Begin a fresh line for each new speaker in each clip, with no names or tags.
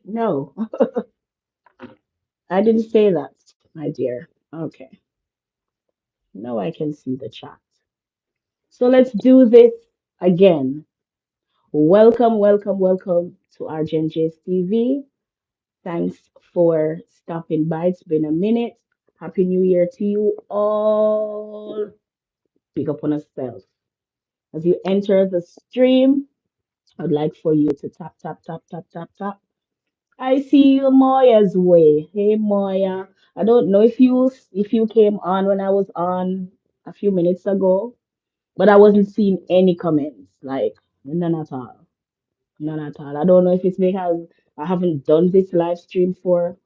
No, I didn't say that, my dear. Okay. Now I can see the chat. So let's do this again. Welcome, welcome, welcome to Argent TV. Thanks for stopping by. It's been a minute. Happy New Year to you all. Big up on yourself. As you enter the stream, I'd like for you to tap, tap, tap, tap, tap, tap. I see you Moya's way. Hey Moya. I don't know if you came on when I was on a few minutes ago, but I wasn't seeing any comments. Like none at all. None at all. I don't know if it's because I haven't done this live stream for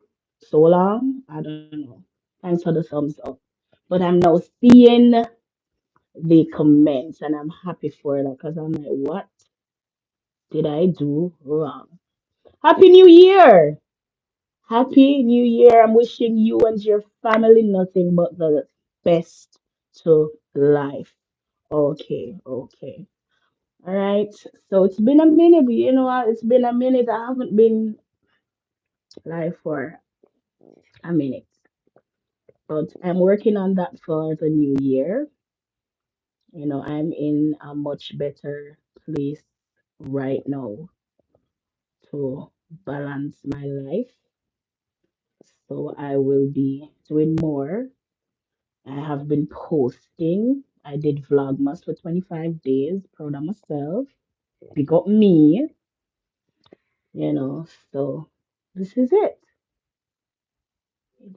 so long. I don't know. Thanks for the thumbs up. But I'm now seeing the comments and I'm happy for that because I'm like, what did I do wrong? Happy New Year! Happy New Year. I'm wishing you and your family nothing but the best to life. Okay, okay. All right. So it's been a minute, but you know what? It's been a minute. I haven't been live for a minute, but I'm working on that for the new year. I'm in a much better place right now to balance my life. So I will be doing more. I have been posting. I did Vlogmas for 25 days. Proud of myself. Big up me, you know. So this is it.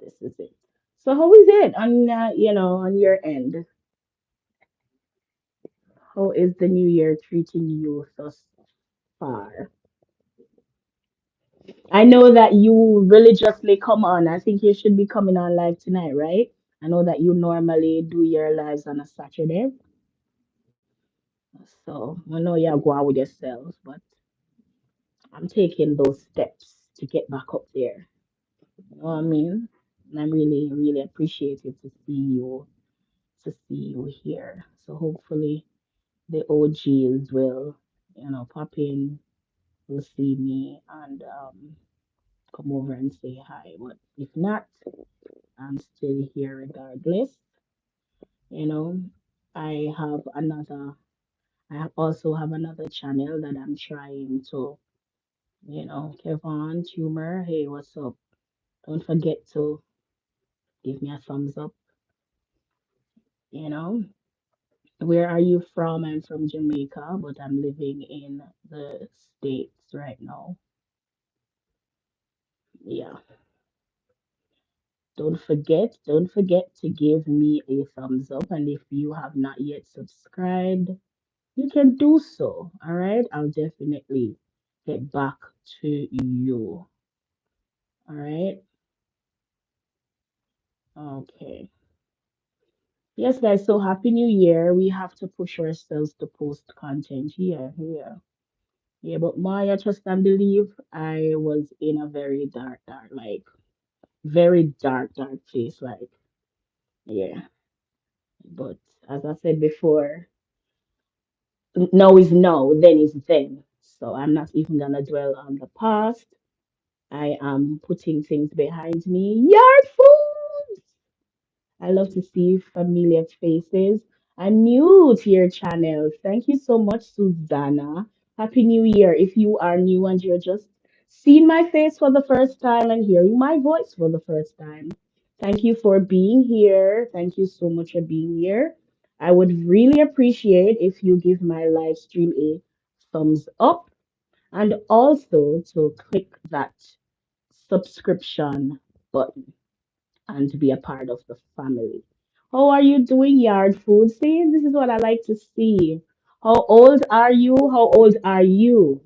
This is it. So how is it on your end? How is the new year treating you thus far? I know that you religiously come on. I think you should be coming on live tonight, right? I know that you normally do your lives on a Saturday. So I know you're going with yourselves, but I'm taking those steps to get back up there. You know what I mean? And I'm really, really appreciative to see you here. So hopefully the OGs will, pop in, will see me and come over and say hi. But if not, I'm still here regardless. You know, I have another, also have another channel that I'm trying to, Kevon, Tumor, hey, what's up? Don't forget to give me a thumbs up, you know. Where are you from? I'm from Jamaica, but I'm living in the States right now. Yeah. Don't forget to give me a thumbs up. And if you have not yet subscribed, you can do so. All right. I'll definitely get back to you. All right. Okay. Yes, guys. So happy new year. We have to push ourselves to post content here, here. Yeah, but Maya, trust and believe, I was in a very dark, dark, like very dark, dark place. Like, yeah. But as I said before, no is no, then is then. So I'm not even gonna dwell on the past. I am putting things behind me. Yard food! I love to see familiar faces. I'm new to your channel. Thank you so much, Susanna. Happy New Year. If you are new and you're just seeing my face for the first time and hearing my voice for the first time, thank you for being here. Thank you so much for being here. I would really appreciate if you give my live stream a thumbs up and also to click that subscription button and to be a part of the family. How are you doing, Yard Food? See, this is what I like to see. How old are you? How old are you?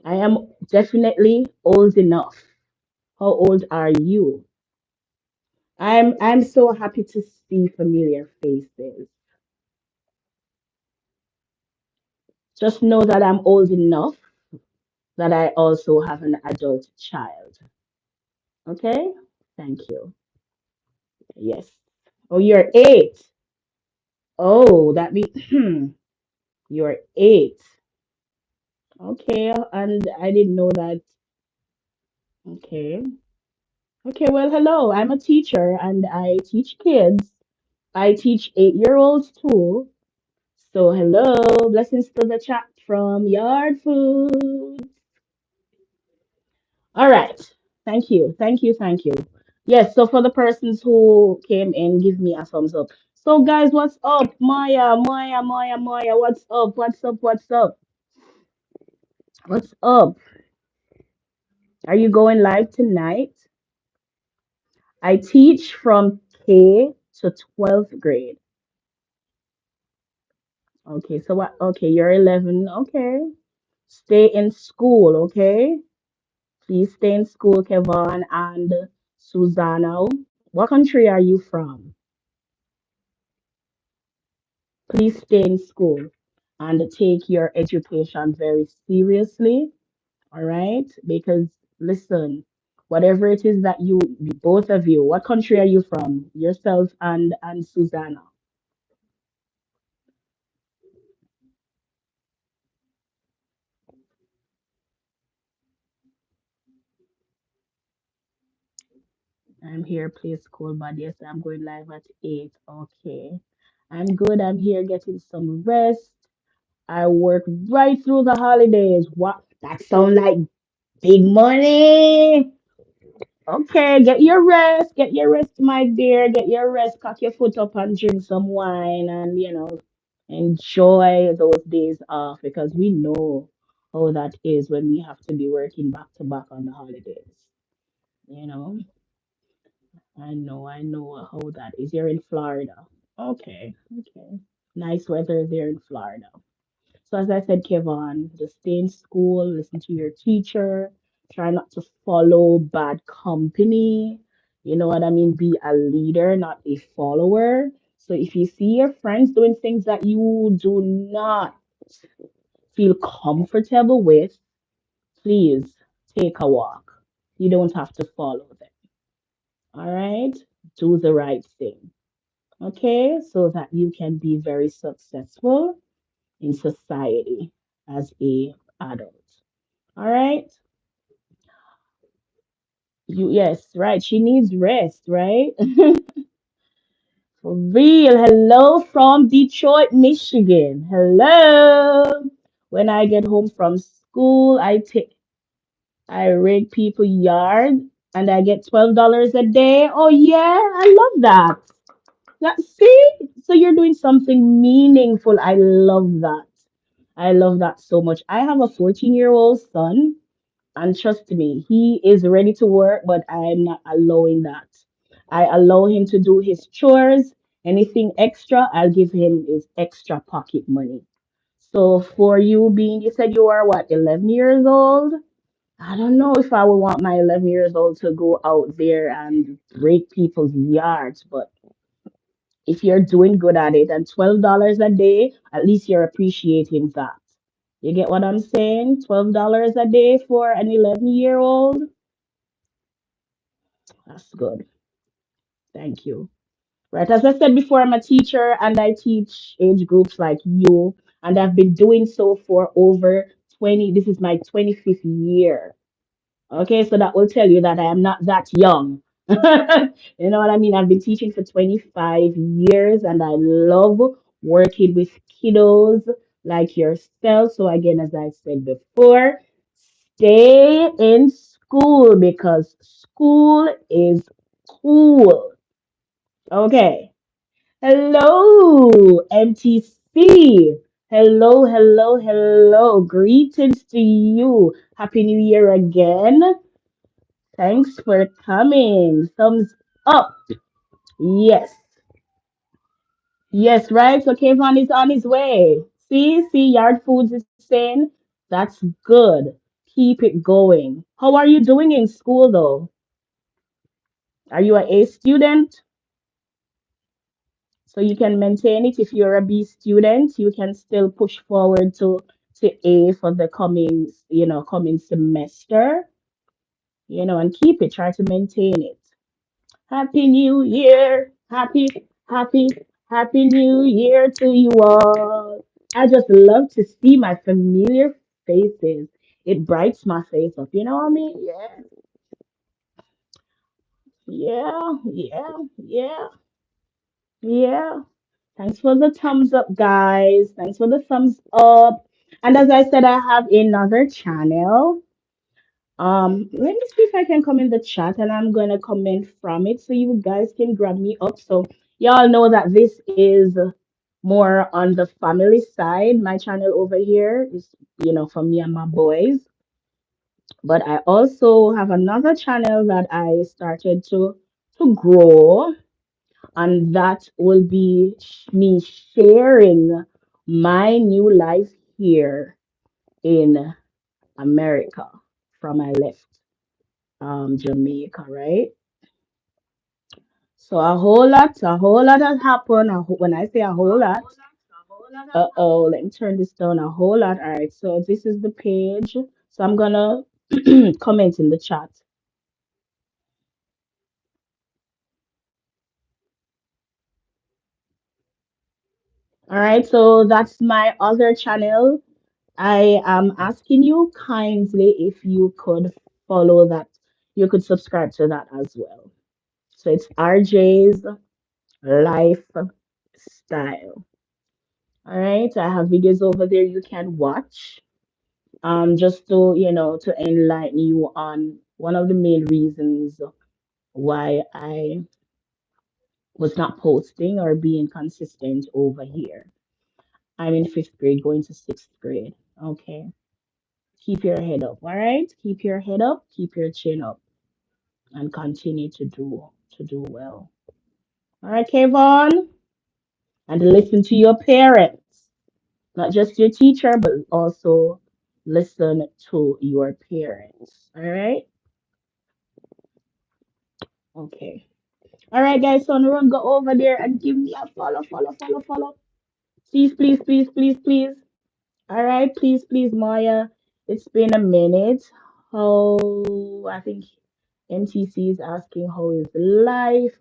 I am definitely old enough. How old are you? I'm so happy to see familiar faces. Just know that I'm old enough that I also have an adult child. Okay? Thank you. Yes. Oh, you're 8. Oh, that means you're 8. Okay, and I didn't know that. Okay. Okay, well, hello. I'm a teacher and I teach kids. I teach 8-year-olds too. So, hello. Blessings to the chat from Yard Food. All right. Thank you. Thank you. Thank you. Yes, so for the persons who came in, give me a thumbs up. So, guys, what's up? Maya, what's up? What's up? What's up? What's up? Are you going live tonight? I teach from K to 12th grade. Okay, so what? Okay, you're 11. Okay. Stay in school, okay? Please stay in school, Kevon and Susanna. What country are you from? Please stay in school and take your education very seriously, all right? Because listen, whatever it is that you, both of you, what country are you from? Yourself and Susanna. I'm here, please call body. Yes, I'm going live at 8. Okay. I'm good. I'm here getting some rest. I work right through the holidays. What? That sound like big money. Okay, get your rest. Get your rest, my dear. Get your rest. Cock your foot up and drink some wine and, enjoy those days off because we know how that is when we have to be working back to back on the holidays. You know, I know how that is. You're in Florida. Okay, okay. Nice weather there in Florida. So as I said, Kevin, just stay in school, listen to your teacher, try not to follow bad company. You know what I mean? Be a leader, not a follower. So if you see your friends doing things that you do not feel comfortable with, please take a walk. You don't have to follow them. All right? Do the right thing. Okay? So that you can be very successful in society as a adult. All right. Yes, right. She needs rest, right? For real. Hello from Detroit, Michigan. Hello. When I get home from school, I rig people yard and I get $12 a day. Oh yeah, I love that. See? So you're doing something meaningful. I love that. I love that so much. I have a 14-year-old son. And trust me, he is ready to work, but I'm not allowing that. I allow him to do his chores. Anything extra, I'll give him his extra pocket money. So for you being, you said you are what, 11 years old? I don't know if I would want my 11 years old to go out there and break people's yards, but if you're doing good at it and $12 a day, at least you're appreciating that. You get what I'm saying? $12 a day for an 11-year-old. That's good. Thank you. Right. As I said before, I'm a teacher and I teach age groups like you, and I've been doing so for over 20. This is my 25th year. Okay, so that will tell you that I am not that young. You know what I mean? I've been teaching for 25 years and I love working with kiddos like yourself. So, again, as I said before, stay in school because school is cool. Okay. Hello, MTC. Hello. Greetings to you. Happy New Year again. Thanks for coming. Thumbs up. Yes. Yes, right. So Kevin is on his way. See, Yard Foods is saying that's good. Keep it going. How are you doing in school though? Are you a A student? So you can maintain it. If you're a B student, you can still push forward to A for the coming semester, and keep it. Try to maintain it. Happy New Year. Happy, happy New Year to you all. I just love to see my familiar faces. It brights my face up. You know what I mean? Yeah, yeah, yeah, yeah, yeah. Thanks for the thumbs up, guys. Thanks for the thumbs up. And as I said, I have another channel. Let me see if I can come in the chat and I'm gonna comment from it so you guys can grab me up. So y'all know that this is more on the family side. My channel over here is, for me and my boys. But I also have another channel that I started to grow, and that will be me sharing my new life here in America from I left Jamaica, right? So a whole lot has happened. When I say a whole lot, uh-oh, let me turn this down. A whole lot. All right, so this is the page. So I'm gonna comment in the chat. All right, so that's my other channel. I am asking you kindly if you could follow that. You could subscribe to that as well. So it's RJ's Lifestyle. All right, I have videos over there you can watch. Just to enlighten you on one of the main reasons why I was not posting or being consistent over here. I'm in fifth grade, going to sixth grade. Okay. Keep your head up, all right? Keep your head up, keep your chin up, and continue to do well. All right, Kevon? And listen to your parents, not just your teacher, but also listen to your parents. All right? Okay. All right, guys. So run, go over there and give me a follow, follow, follow, follow. Please, please, please, please, please. All right, please, please, Maya. It's been a minute. Oh, I think MTC is asking how is life.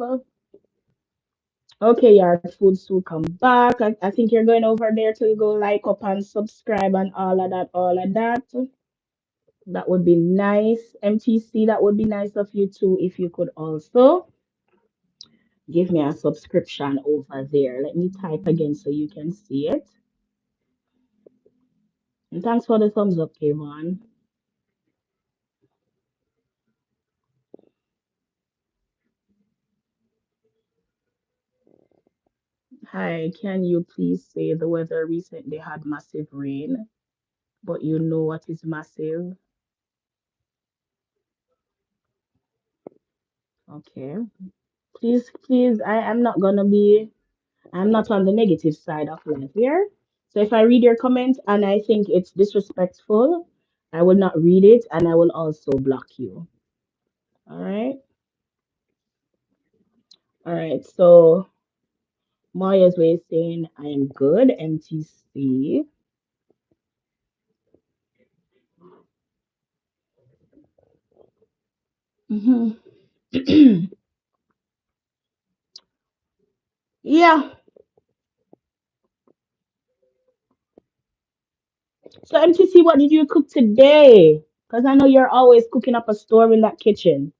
Okay, your food soon come back. I think you're going over there to go like up and subscribe and all of that, all of that. That would be nice. MTC, that would be nice of you too if you could also give me a subscription over there. Let me type again so you can see it. And thanks for the thumbs up, Kayvon. Hi, can you please say the weather recently had massive rain, but you know what is massive? Okay. Please, please, I'm not on the negative side of life here. So if I read your comment and I think it's disrespectful, I will not read it and I will also block you. All right. All right. So Maya's way is saying I am good, MTC. Hmm. Yeah. So MTC, what did you cook today? Because I know you're always cooking up a storm in that kitchen.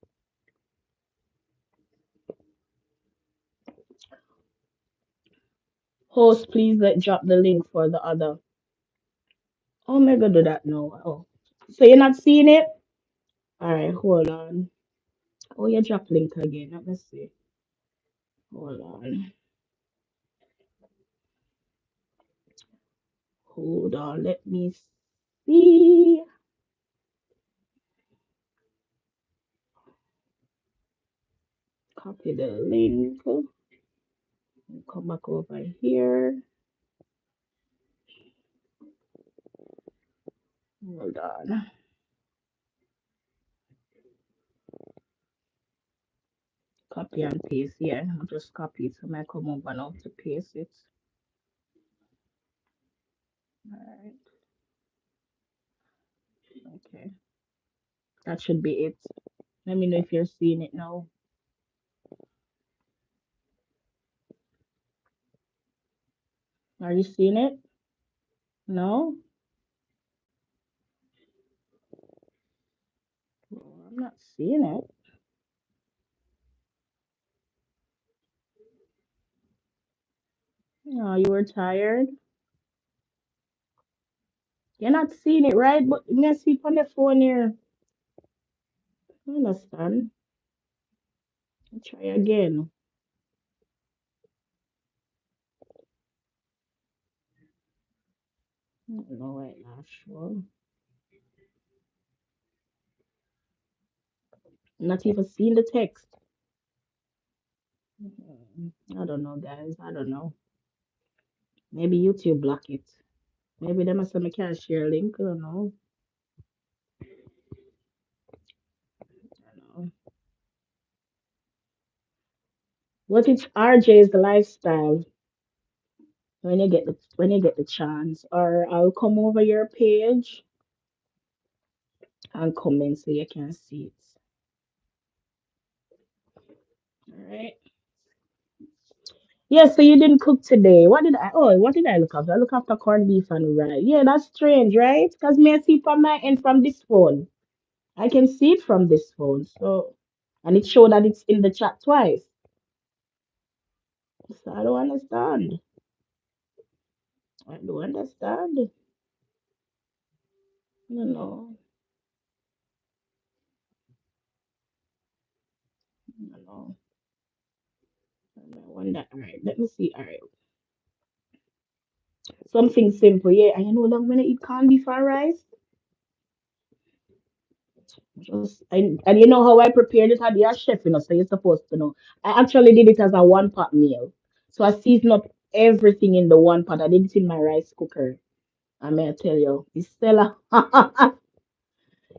Host, please drop the link for the other. Oh, maybe do that now. Oh, so you're not seeing it? All right, hold on. Oh, you drop link again. Let me see. Hold on. Hold on. Let me see. Copy the link. Come back over here. Hold on. Copy and paste. Yeah, I'll just copy it. So I come over now to paste it. All right. Okay. That should be it. Let me know if you're seeing it now. Are you seeing it? No? I'm not seeing it. Oh, you were tired. You're not seeing it, right? But you may see it on the phone here. I understand. Try again. I don't know right now, sure. Not even seeing the text. I don't know, guys. I don't know. Maybe YouTube block it. Maybe they must have a can't share link. I don't know. I don't know. What is RJ's lifestyle when you get the chance? Or I'll come over your page and comment so you can see it. All right. Yeah, so you didn't cook today. What did I look after? I look after corned beef and rice. Yeah, that's strange, right? Because me I see it from my end from this phone. I can see it from this phone. So and it showed that it's in the chat twice. So I don't understand. I don't understand. No, no, no, no. I wonder. All right, let me see. All right, something simple. Yeah, and you know, long when I eat corned beef and rice, just and you know how I prepared it. I be a chef, so you're supposed to know. I actually did it as a one pot meal. So I seasoned up everything in the one pot. I did it in my rice cooker. I may tell you, it's stellar.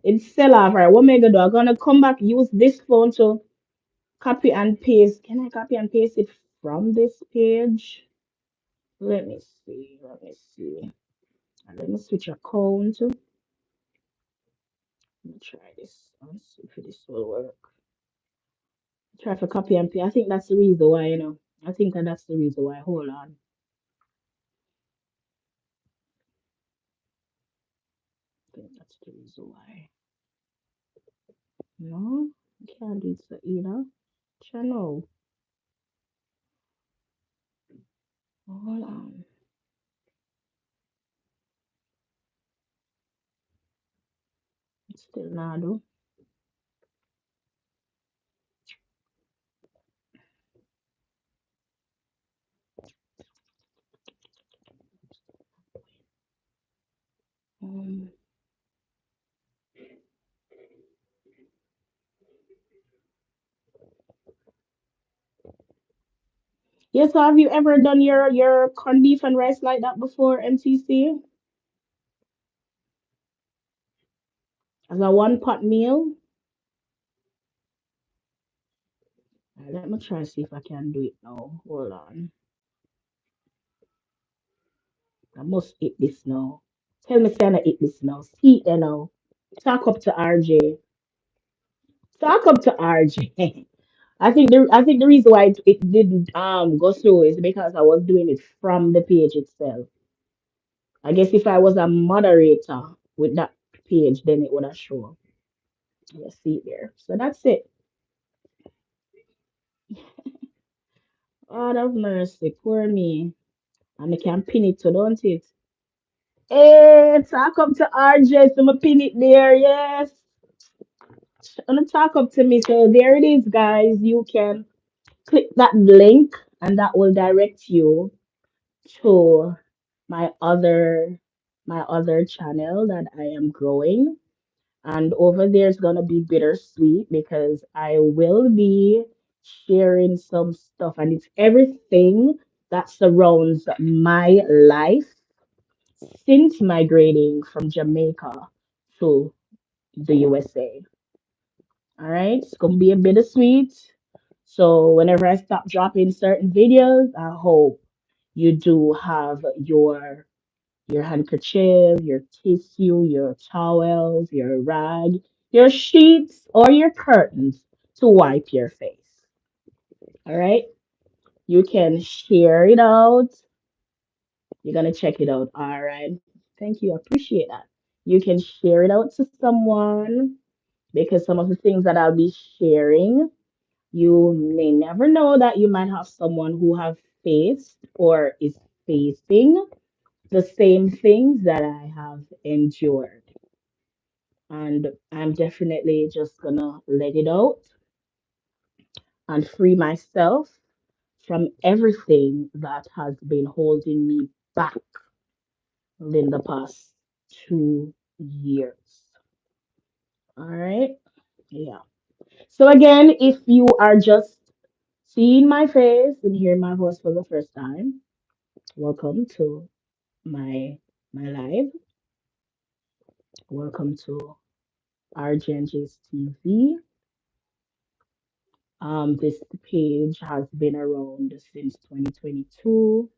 It's stellar. Right, what am I gonna do? I'm gonna come back, use this phone to copy and paste. Can I copy and paste it from this page? Let me see. Let me see. And let me switch account. Let me try this. Let's see if this will work. Try for copy and paste. I think that's the reason why. I think that's the reason why. Hold on. I think that's the reason why. No, I can't do it so either. Channel. Hold on. Still not do. Um, yes, have you ever done your corned beef and rice like that before, MCC? As a one pot meal? Let me try see if I can do it now. Hold on. I must eat this now. Tell me, can I eat this now? See it now. Talk up to RJ. Talk up to RJ. I think the reason why it didn't go through is because I was doing it from the page itself. I guess if I was a moderator with that page, then it would have shown. You see it there. So that's it. God of mercy, poor me. And I can pin it to, don't it? Hey, talk up to RJ, so I'm pin it there, yes. Gonna talk up to me. So there it is, guys. You can click that link and that will direct you to my other my other channel that I am growing. And over there is gonna be bittersweet because I will be sharing some stuff and it's everything that surrounds my life since migrating from Jamaica to the USA. All right, it's gonna be a bittersweet. So whenever I stop dropping certain videos, I hope you do have your handkerchief, your tissue, your towels, your rag, your sheets, or your curtains to wipe your face. All right, you can share it out. You're gonna check it out. All right, thank you. I appreciate that. You can share it out to someone. because some of the things that I'll be sharing, you may never know that you might have someone who have faced or is facing the same things that I have endured. And I'm definitely just gonna let it out and free myself from everything that has been holding me back in the past 2 years. All right. Yeah. So again, if you are just seeing my face and hearing my voice for the first time, welcome to my live. Welcome to RGNJ's TV. This page has been around since 2022,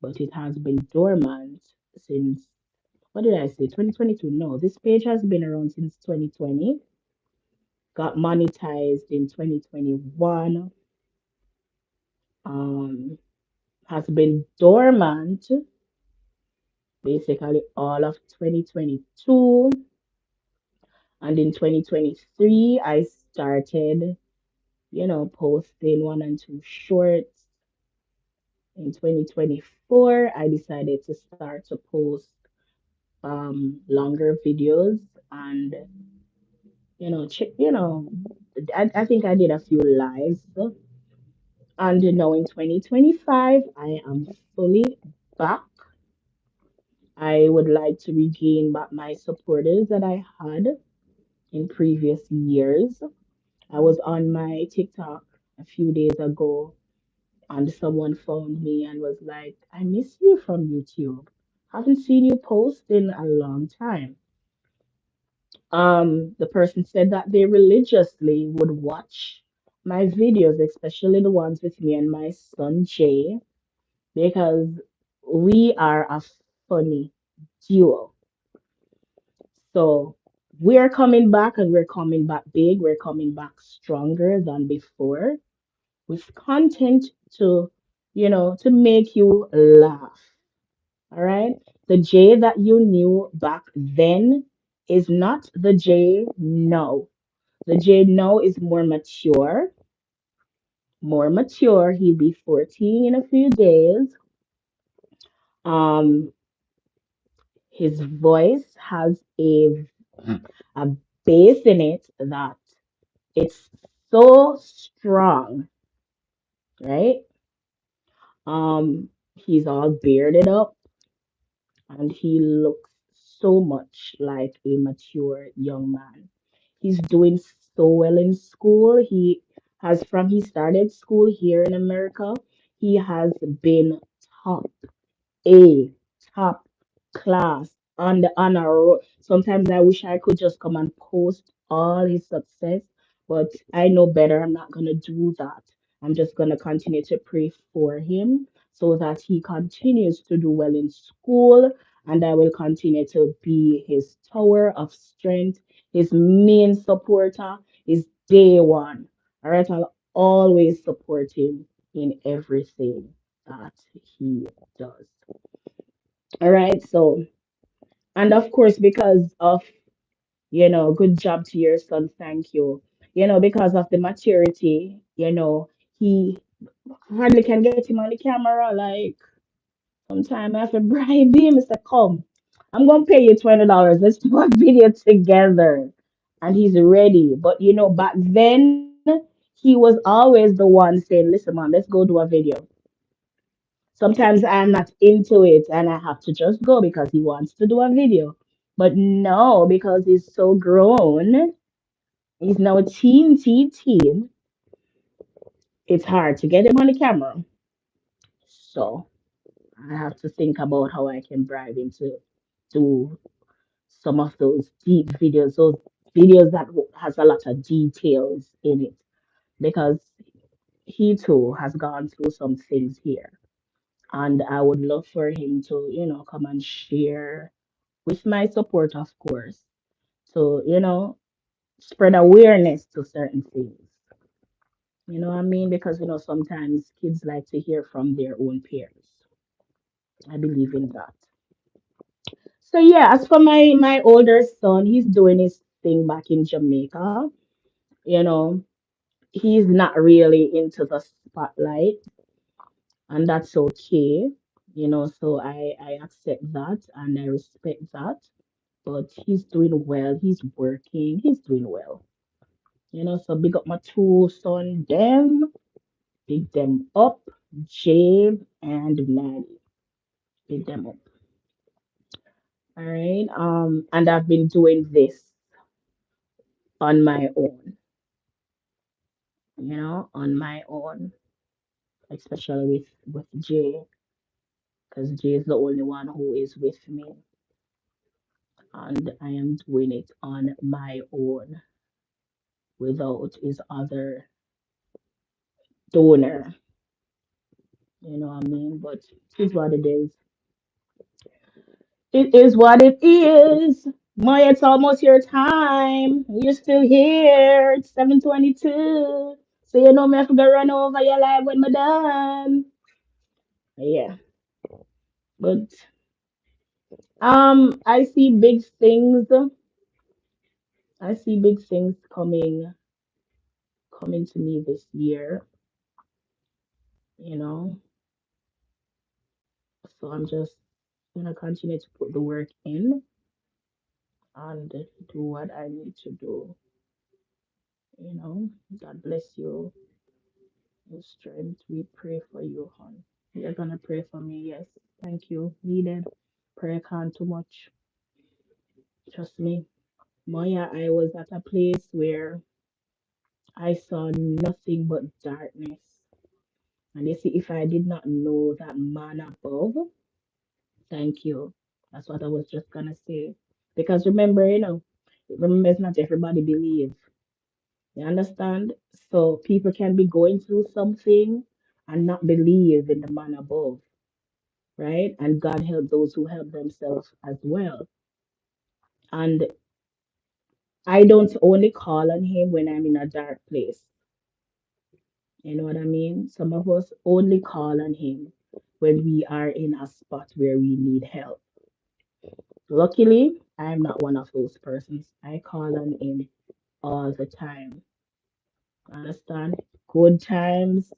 but it has been dormant since, what did I say? 2022? No, this page has been around since 2020. Got monetized in 2021. Um, has been dormant basically all of 2022. And in 2023, I started, posting one and two shorts. In 2024, I decided to start to post longer videos and I think I did a few lives, and now in 2025 I am fully back. I would like to regain back my supporters that I had in previous years. I was on my TikTok a few days ago and someone phoned me and was like, I miss you from YouTube. Haven't seen you post in a long time. The person said that they religiously would watch my videos, especially the ones with me and my son Jay, because we are a funny duo. So we're coming back and we're coming back big. We're coming back stronger than before with content to, to make you laugh. All right. The Jay that you knew back then is not the Jay now. The Jay now is more mature, more mature. He'll be 14 in a few days. Um, his voice has a bass in it that it's so strong, right? He's all bearded up and he looks so much like a mature young man. He's doing so well in school. From he started school here in America, he has been top A, top class on the honor roll. Sometimes I wish I could just come and post all his success, but I know better. I'm not gonna do that. I'm just gonna continue to pray for him so that he continues to do well in school, and I will continue to be his tower of strength, his main supporter, his day one. All right, I'll always support him in everything that he does. All right. So, and of course, because of, good job to your son. Thank you. Because of the maturity, he hardly can get him on the camera. Like, sometime I have to bribe him. It's like, come, I'm going to pay you $20. Let's do a video together. And he's ready. But, back then, he was always the one saying, listen, man, let's go do a video. Sometimes I'm not into it and I have to just go because he wants to do a video. But no, because he's so grown, he's now a teen. It's hard to get him on the camera. So I have to think about how I can bribe him to do some of those deep videos, those videos that has a lot of details in it, because he too has gone through some things here. And I would love for him to, come and share with my support, of course, to, spread awareness to certain things. You know what I mean? Because, sometimes kids like to hear from their own peers. I believe in that. So yeah, as for my older son, he's doing his thing back in Jamaica. You know, he's not really into the spotlight, and that's okay. So I accept that and I respect that. But he's doing well. He's working. He's doing well. So big up my two son, them, big them up, Jabe and Maddie. Big them up. All right. And I've been doing this on my own, on my own, especially with Jay, because Jay is the only one who is with me, and I am doing it on my own without his other donor. You know what I mean? But it's what it is. It is what it is. Maya, it's almost your time. You're still here. It's 7:22. So me have to go run over your life when we're done. Yeah. But I see big things. I see big things coming to me this year, you know. So I'm just gonna continue to put the work in and do what I need to do. God bless you. Your strength. We pray for you, hon. You're gonna pray for me, yes. Thank you. Needed. Prayer can't too much. Trust me. Moya, I was at a place where I saw nothing but darkness. And you see, if I did not know that man above, thank you. That's what I was just gonna say. Because remember it's not everybody believe. You understand? So people can be going through something and not believe in the man above, right? And God help those who help themselves as well. And I don't only call on him when I'm in a dark place. You know what I mean? Some of us only call on him when we are in a spot where we need help. Luckily, I'm not one of those persons. I call on him all the time. Understand? Good times,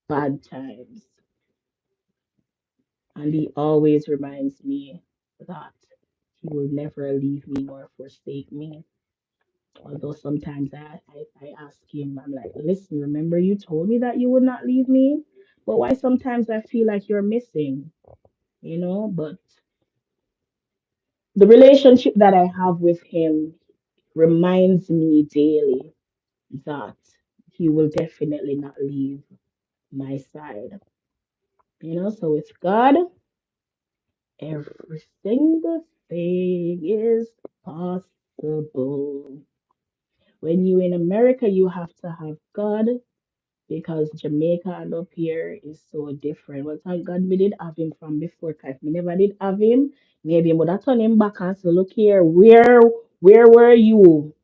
bad times. And he always reminds me that he will never leave me nor forsake me. Although sometimes I ask him, I'm like, listen, remember you told me that you would not leave me? But why sometimes I feel like you're missing? But the relationship that I have with him reminds me daily that he will definitely not leave my side. So with God, every single thing is possible. When you in America, you have to have God because Jamaica and up here is so different. Well, thank God we did have him from before, because if we never did have him, maybe I would have turned him back and say, look here, where were you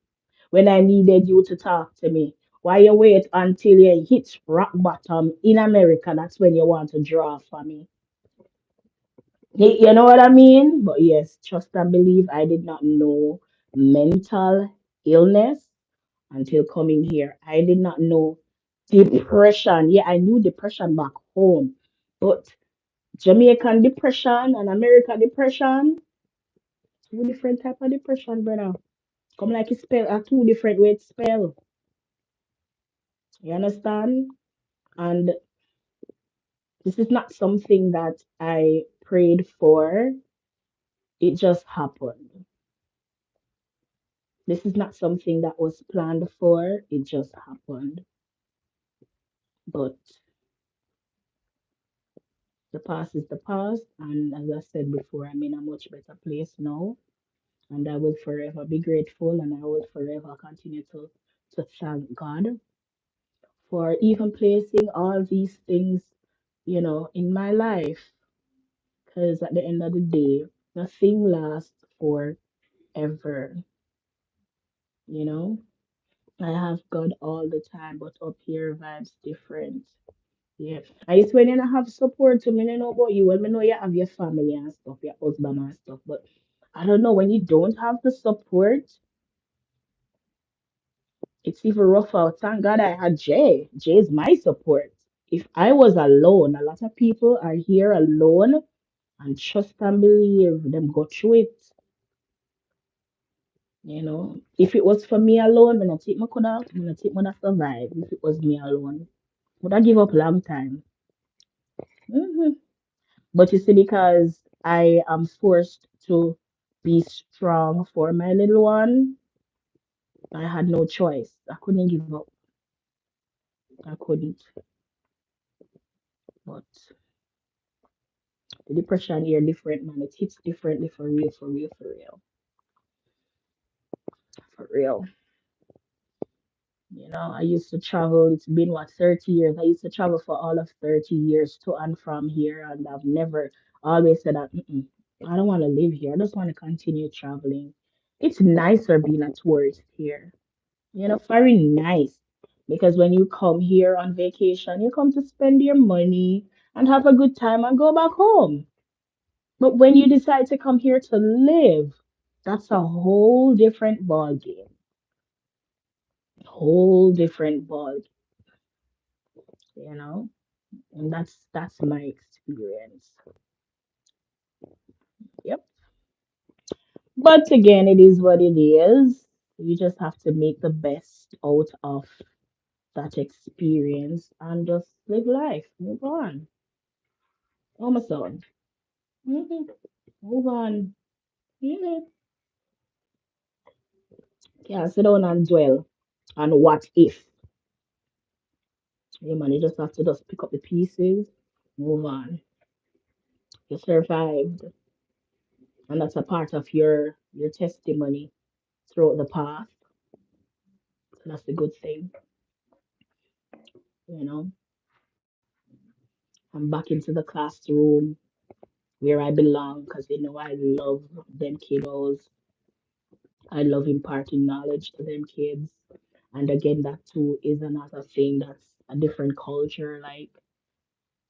when I needed you to talk to me? Why you wait until you hit rock bottom in America? That's when you want to draw for me. You know what I mean? But yes, trust and believe. I did not know mental illness until coming here. I did not know depression. Yeah, I knew depression back home, but Jamaican depression and American depression, two different type of depression, brother. Come like it spell a two different way it spell. You understand? And this is not something that I prayed for. It just happened. This is not something that was planned for. It just happened. But the past is the past. And as I said before, I'm in a much better place now. And I will forever be grateful and I will forever continue to thank God for even placing all these things in my life. Because at the end of the day, nothing lasts forever. You know, I have God all the time, but up here, vibes different. Yeah. And it's when you don't have support to me, you know about you. Well, me know you have your family and stuff, your husband and stuff. But I don't know, when you don't have the support, It's even rougher. Thank God I had Jay. Jay is my support. If I was alone, a lot of people are here alone and trust and believe them go through it. If it was for me alone, when I take my could out, when I take my survive. If it was me alone, would I give up long time? hmm But you see, because I am forced to be strong for my little one, I had no choice. I couldn't give up. I couldn't. But the depression here different, man. It hits differently for real, for real, for real, for real. I used to travel. It's been what, 30 years. I used to travel for all of 30 years to and from here, and I've never always said that, I don't want to live here. I just want to continue traveling. It's nicer being a tourist here. Very nice. Because when you come here on vacation, you come to spend your money and have a good time and go back home. But when you decide to come here to live, that's a whole different ball game. Whole different ball, you know? And that's my experience. Yep. But again, it is what it is. You just have to make the best out of that experience and just live life. Move on. Oh, my son. hmm Move on. hmm Yeah, sit down and dwell on what if. Yeah, man, you just have to just pick up the pieces, move on. You survived, and that's a part of your testimony throughout the path. So that's a good thing, you know. I'm back into the classroom where I belong because I love them kiddos. I love imparting knowledge to them kids. And again, that too is another thing that's a different culture. Like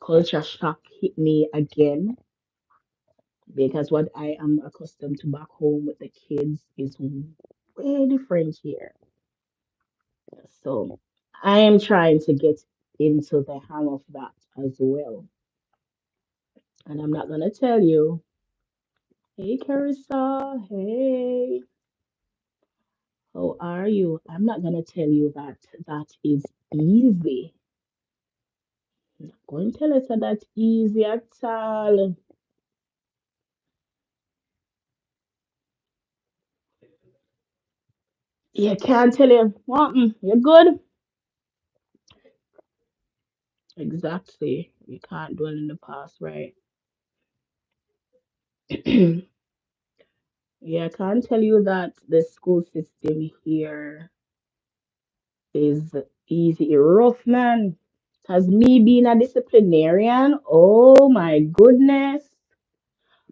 culture shock hit me again because what I am accustomed to back home with the kids is way different here. So I am trying to get into the hang of that as well. And I'm not gonna tell you, hey Carissa, hey, how are you? I'm not gonna tell you that that is easy. I'm not going to tell you that that's easy at all. You can't tell you, you're good. Exactly. You can't dwell in the past, right? Yeah, I can't tell you that the school system here is easy. Rough, man. Has me being a disciplinarian, oh my goodness.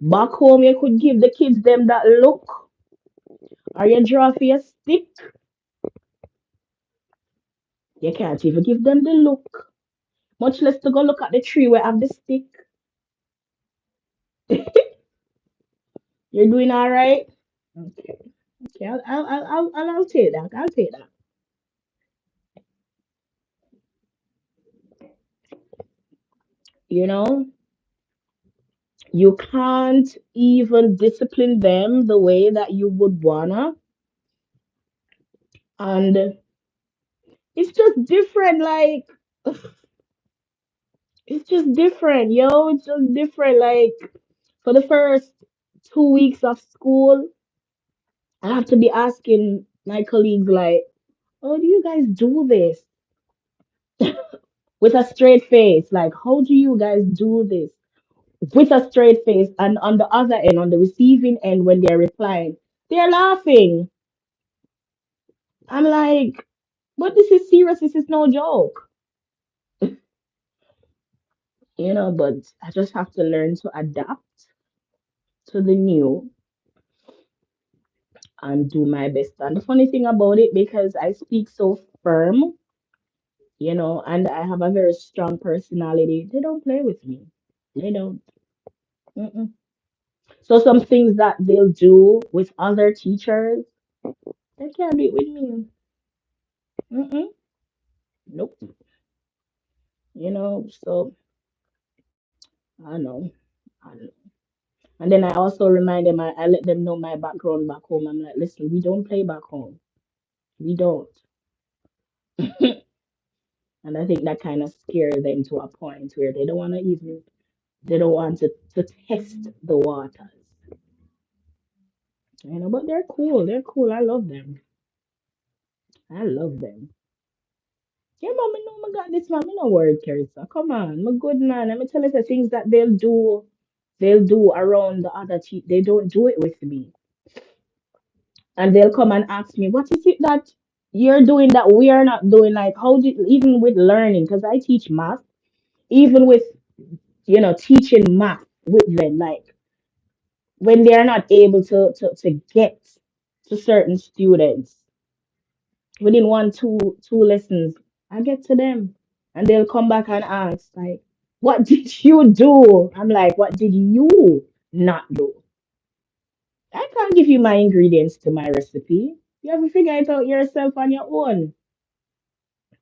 Back home, you could give the kids them that look, or you draw for your stick. You can't even give them the look, much less to go look at the tree where have the stick. You're doing all right? Okay. Okay, I'll take that. I'll take that. You know, you can't even discipline them the way that you would wanna. And it's just different. Like, it's just different, yo. It's just different. Like, for the first 2 weeks of school, I have to be asking my colleagues, like, "Oh, do you guys do this with a straight face? Like, how do you guys do this with a straight face?" And on the other end, on the receiving end, when they're replying, they're laughing. I'm like, "But this is serious. This is no joke." But I just have to learn to adapt to the new and do my best. And the funny thing about it, because I speak so firm, and I have a very strong personality, they don't play with me. They don't. Mm-mm. So some things that they'll do with other teachers, they can't do it with me. Mm-mm. Nope. So I know. I know. And then I also remind them, I let them know my background back home. I'm like, listen, we don't play back home. We don't. And I think that kind of scares them to a point where they don't want to even, they don't want to test the waters. But they're cool. They're cool. I love them. I love them. Yeah, mom, I know I got this, man. Me no worried, Carissa. Come on, I'm a good man. Let me tell you the things that they'll do around the other they don't do it with me. And they'll come and ask me, what is it that you're doing that we are not doing? Like, how did, even with learning, because I teach math, even with, teaching math with them, like, when they are not able to get to certain students within one, two lessons, I get to them and they'll come back and ask, like, what did you do? I'm like, what did you not do? I can't give you my ingredients to my recipe. You have to figure it out yourself on your own.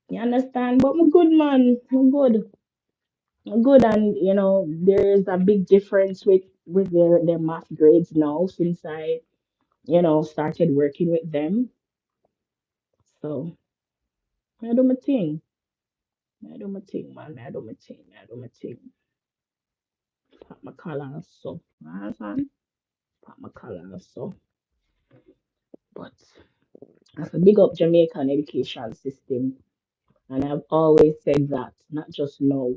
You understand? But I'm good, man. I'm good. I'm good, and there is a big difference with their math grades now since I started working with them. So I do my thing. I do my thing, man. I do my thing. I do my thing. Pop my collar, so understand? Pop my collar, so. But I have a big up Jamaican education system, and I've always said that, not just now.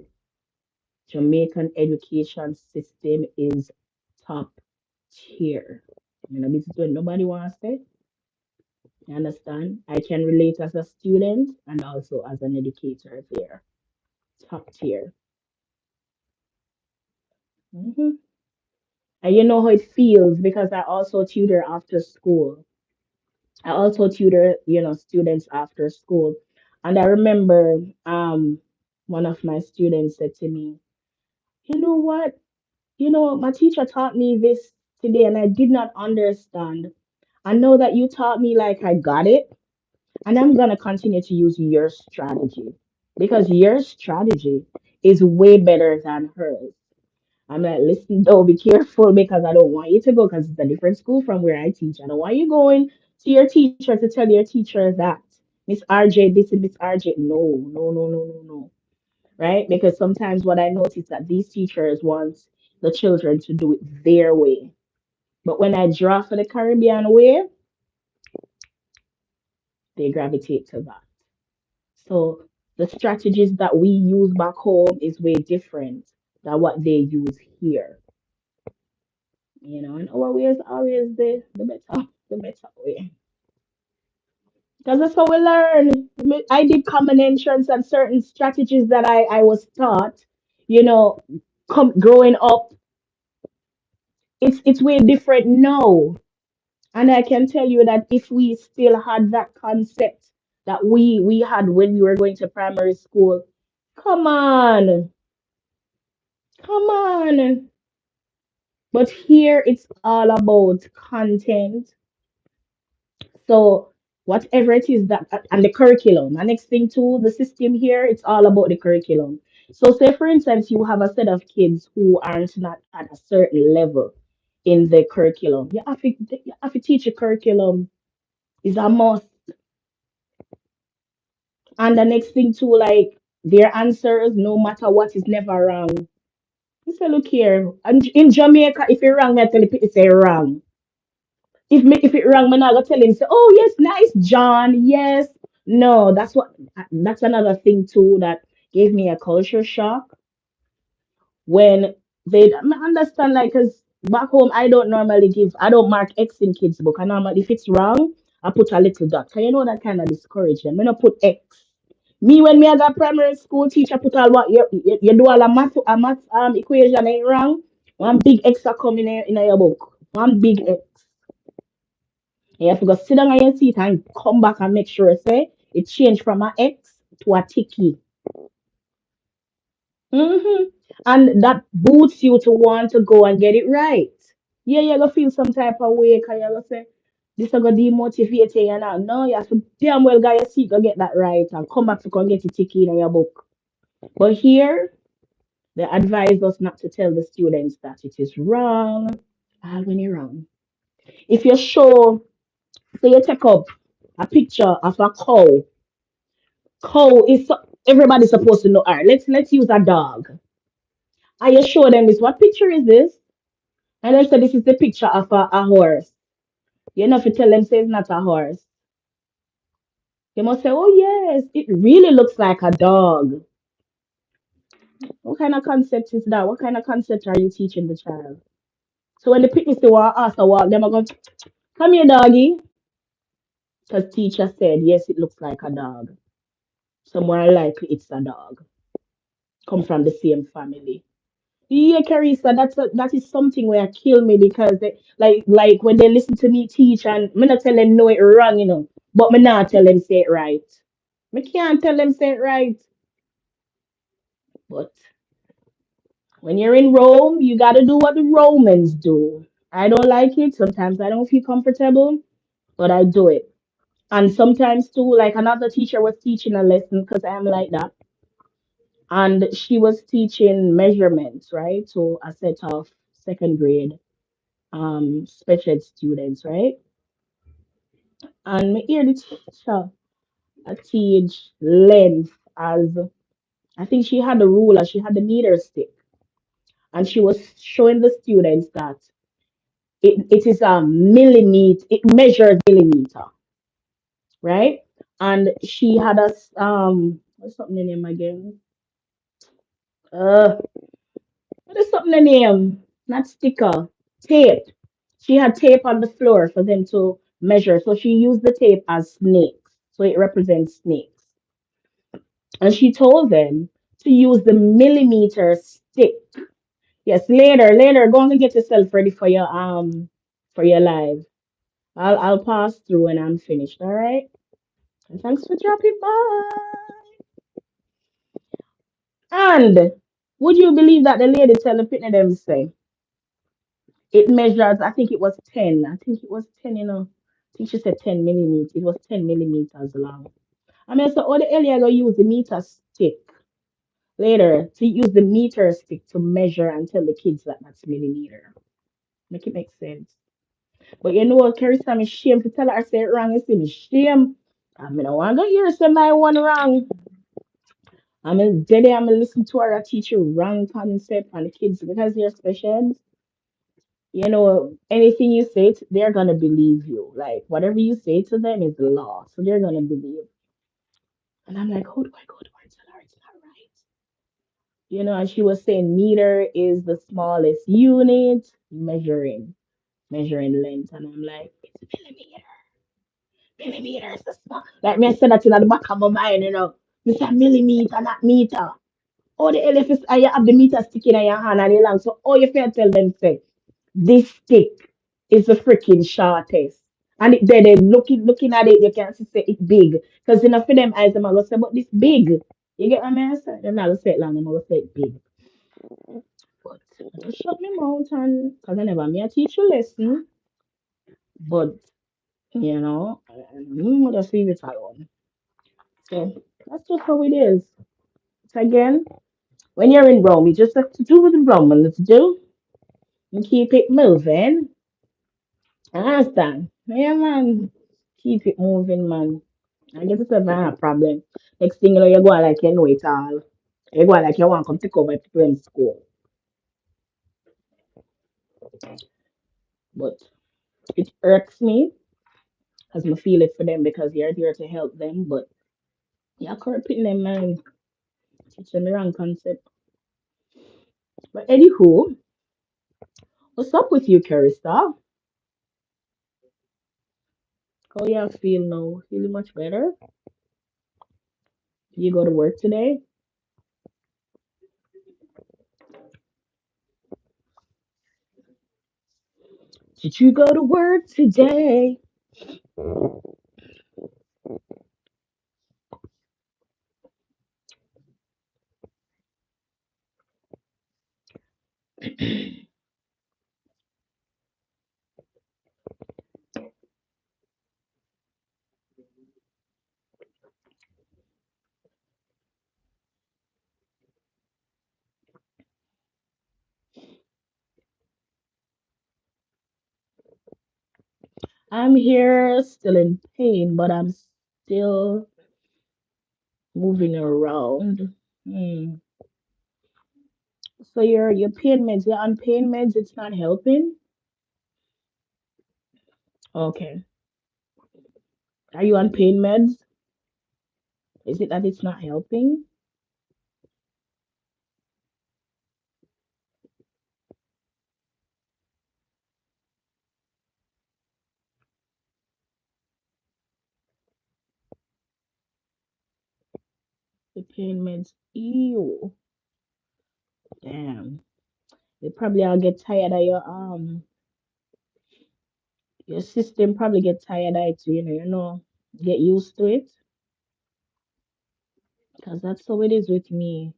Jamaican education system is top tier. This is what nobody wants to say. You understand? I can relate as a student and also as an educator there. Top tier. hmm And you know how it feels because I also tutor after school. I also tutor, students after school. And I remember one of my students said to me, you know what? My teacher taught me this today and I did not understand. I know that you taught me like I got it, and I'm gonna continue to use your strategy because your strategy is way better than hers. I'm like, listen, though, be careful because I don't want you to go because it's a different school from where I teach. I don't want you going to your teacher to tell your teacher that Miss RJ, this is Miss RJ. No, no, no, no, no, no. Right? Because sometimes what I notice that these teachers want the children to do it their way. But when I draw for the Caribbean way, they gravitate to that. So the strategies that we use back home is way different than what they use here. And our way is always the better way. Because that's how we learn. I did common entrance and certain strategies that I was taught, you know, growing up, it's way different now. And I can tell you that if we still had that concept that we had when we were going to primary school, come on, come on. But here it's all about content. So whatever it is that and the curriculum. And next thing too, the system here, it's all about the curriculum. So say for instance, you have a set of kids who aren't not at a certain level in the curriculum. You have to teach a curriculum is a must. And the next thing too, like their answers, no matter what, is never wrong. You say, look here, and in Jamaica, if you're wrong, I tell you, people say wrong. If it wrong, man, I go tell him say, oh yes, nice, John, yes. No, that's another thing too that gave me a culture shock when they I understand like because back home I don't mark X in kids book. I normally if it's wrong, I put a little dot. Cause that kind of discourage them. I don't put X. Me when me I got primary school teacher put all what you do all a math equation ain't wrong. One big X a come in your book. One big X. You have to go sit down on your seat and come back and make sure say it changed from a X to a ticky. hmm And that boosts you to want to go and get it right. Yeah, you're gonna feel some type of way because you're gonna say, This is gonna demotivate you, now. No, you have to damn well get your seat go get that right and come back to go and get it ticky in your book. But here, they advise us not to tell the students that it is wrong. All when you're wrong. If you show, so you take up a picture of a cow. Cow is everybody's supposed to know. All right, let's use a dog. And you show them this. What picture is this? And they say this is the picture of a horse. You know, if you tell them say it's not a horse, they must say, "Oh yes, it really looks like a dog." What kind of concept is that? What kind of concept are you teaching the child? So when the picnic still want ask a walk, them are going, "Come here, doggy," because teacher said yes, it looks like a dog. So more likely it's a dog. Come from the same family. Yeah, Carissa, that is something where kill me because they like when they listen to me teach and me not tell them no it wrong, but me not tell them say it right. Me can't tell them say it right. But when you're in Rome, you gotta do what the Romans do. I don't like it. Sometimes I don't feel comfortable, but I do it. And sometimes too, like another teacher was teaching a lesson because I'm like that. And she was teaching measurements, right? To a set of second grade special ed students, right? And me hear the teacher teach length as I think she had the ruler, she had the meter stick, and she was showing the students that it is a millimeter, it measures millimeter, right? And she had us what's something the name again? What is something the name? Not sticker, tape. She had tape on the floor for them to measure. So she used the tape as snakes. So it represents snakes. And she told them to use the millimeter stick. Yes, later, go and get yourself ready for your live. I'll pass through when I'm finished, all right? And thanks for dropping by. And would you believe that the lady tell the pitney them say it measures, I think it was 10. I think it was 10, I think she said 10 millimeters. It was 10 millimeters long. I mean, so all the earlier go use the meter stick later to use the meter stick to measure and tell the kids that that's millimeter. Make it make sense. But you know what, Carissa, I'm shame to tell her I say it wrong. It's me shame. I mean, I want to hear say my one wrong. I'm a daddy, I'm a listen to her teach you wrong concept and the kids because they're special. Anything you say, they're gonna believe you. Like whatever you say to them is law, so they're gonna believe. And I'm like, how do I go to her? Tell her it's not right. And she was saying meter is the smallest unit measuring length, and I'm like, it's millimeter. Millimeter is the small. Like me, I said that in the back of my mind, Me say millimeter, not meter. All the elephants, and you have the meter sticking in your hand and you long. So all you can tell them say. This stick is the freaking shortest. And they're looking at it, you can see say it big. Because enough for them eyes, them are going to say, but this big. You get what I mean? They're not going to say it long, they're going to say it big. But I just shut my mouth and, because I never me I teach a lesson. But, I just leave it alone. So that's just how it is. So again, when you're in Rome, you just have to do what the Romans do and keep it moving. Understand? Yeah, man. Keep it moving, man. I guess it's a bad problem. Next thing you know, you go out like you know it all. You go out like you want to come take over people in school. But it irks me because I feel it for them because you're there to help them. But you're corrupting them, man. Teach them the wrong concept. But anywho, what's up with you, Carissa? How you feel now? Feeling much better? You go to work today? Did you go to work today? I'm here still in pain, but I'm still moving around. Hmm. So your pain meds, you're on pain meds, it's not helping? Okay. Are you on pain meds? Is it that it's not helping? The pain meds. Ew. Damn. You probably all get tired of your system probably get tired of it, get used to it. Because that's how it is with me.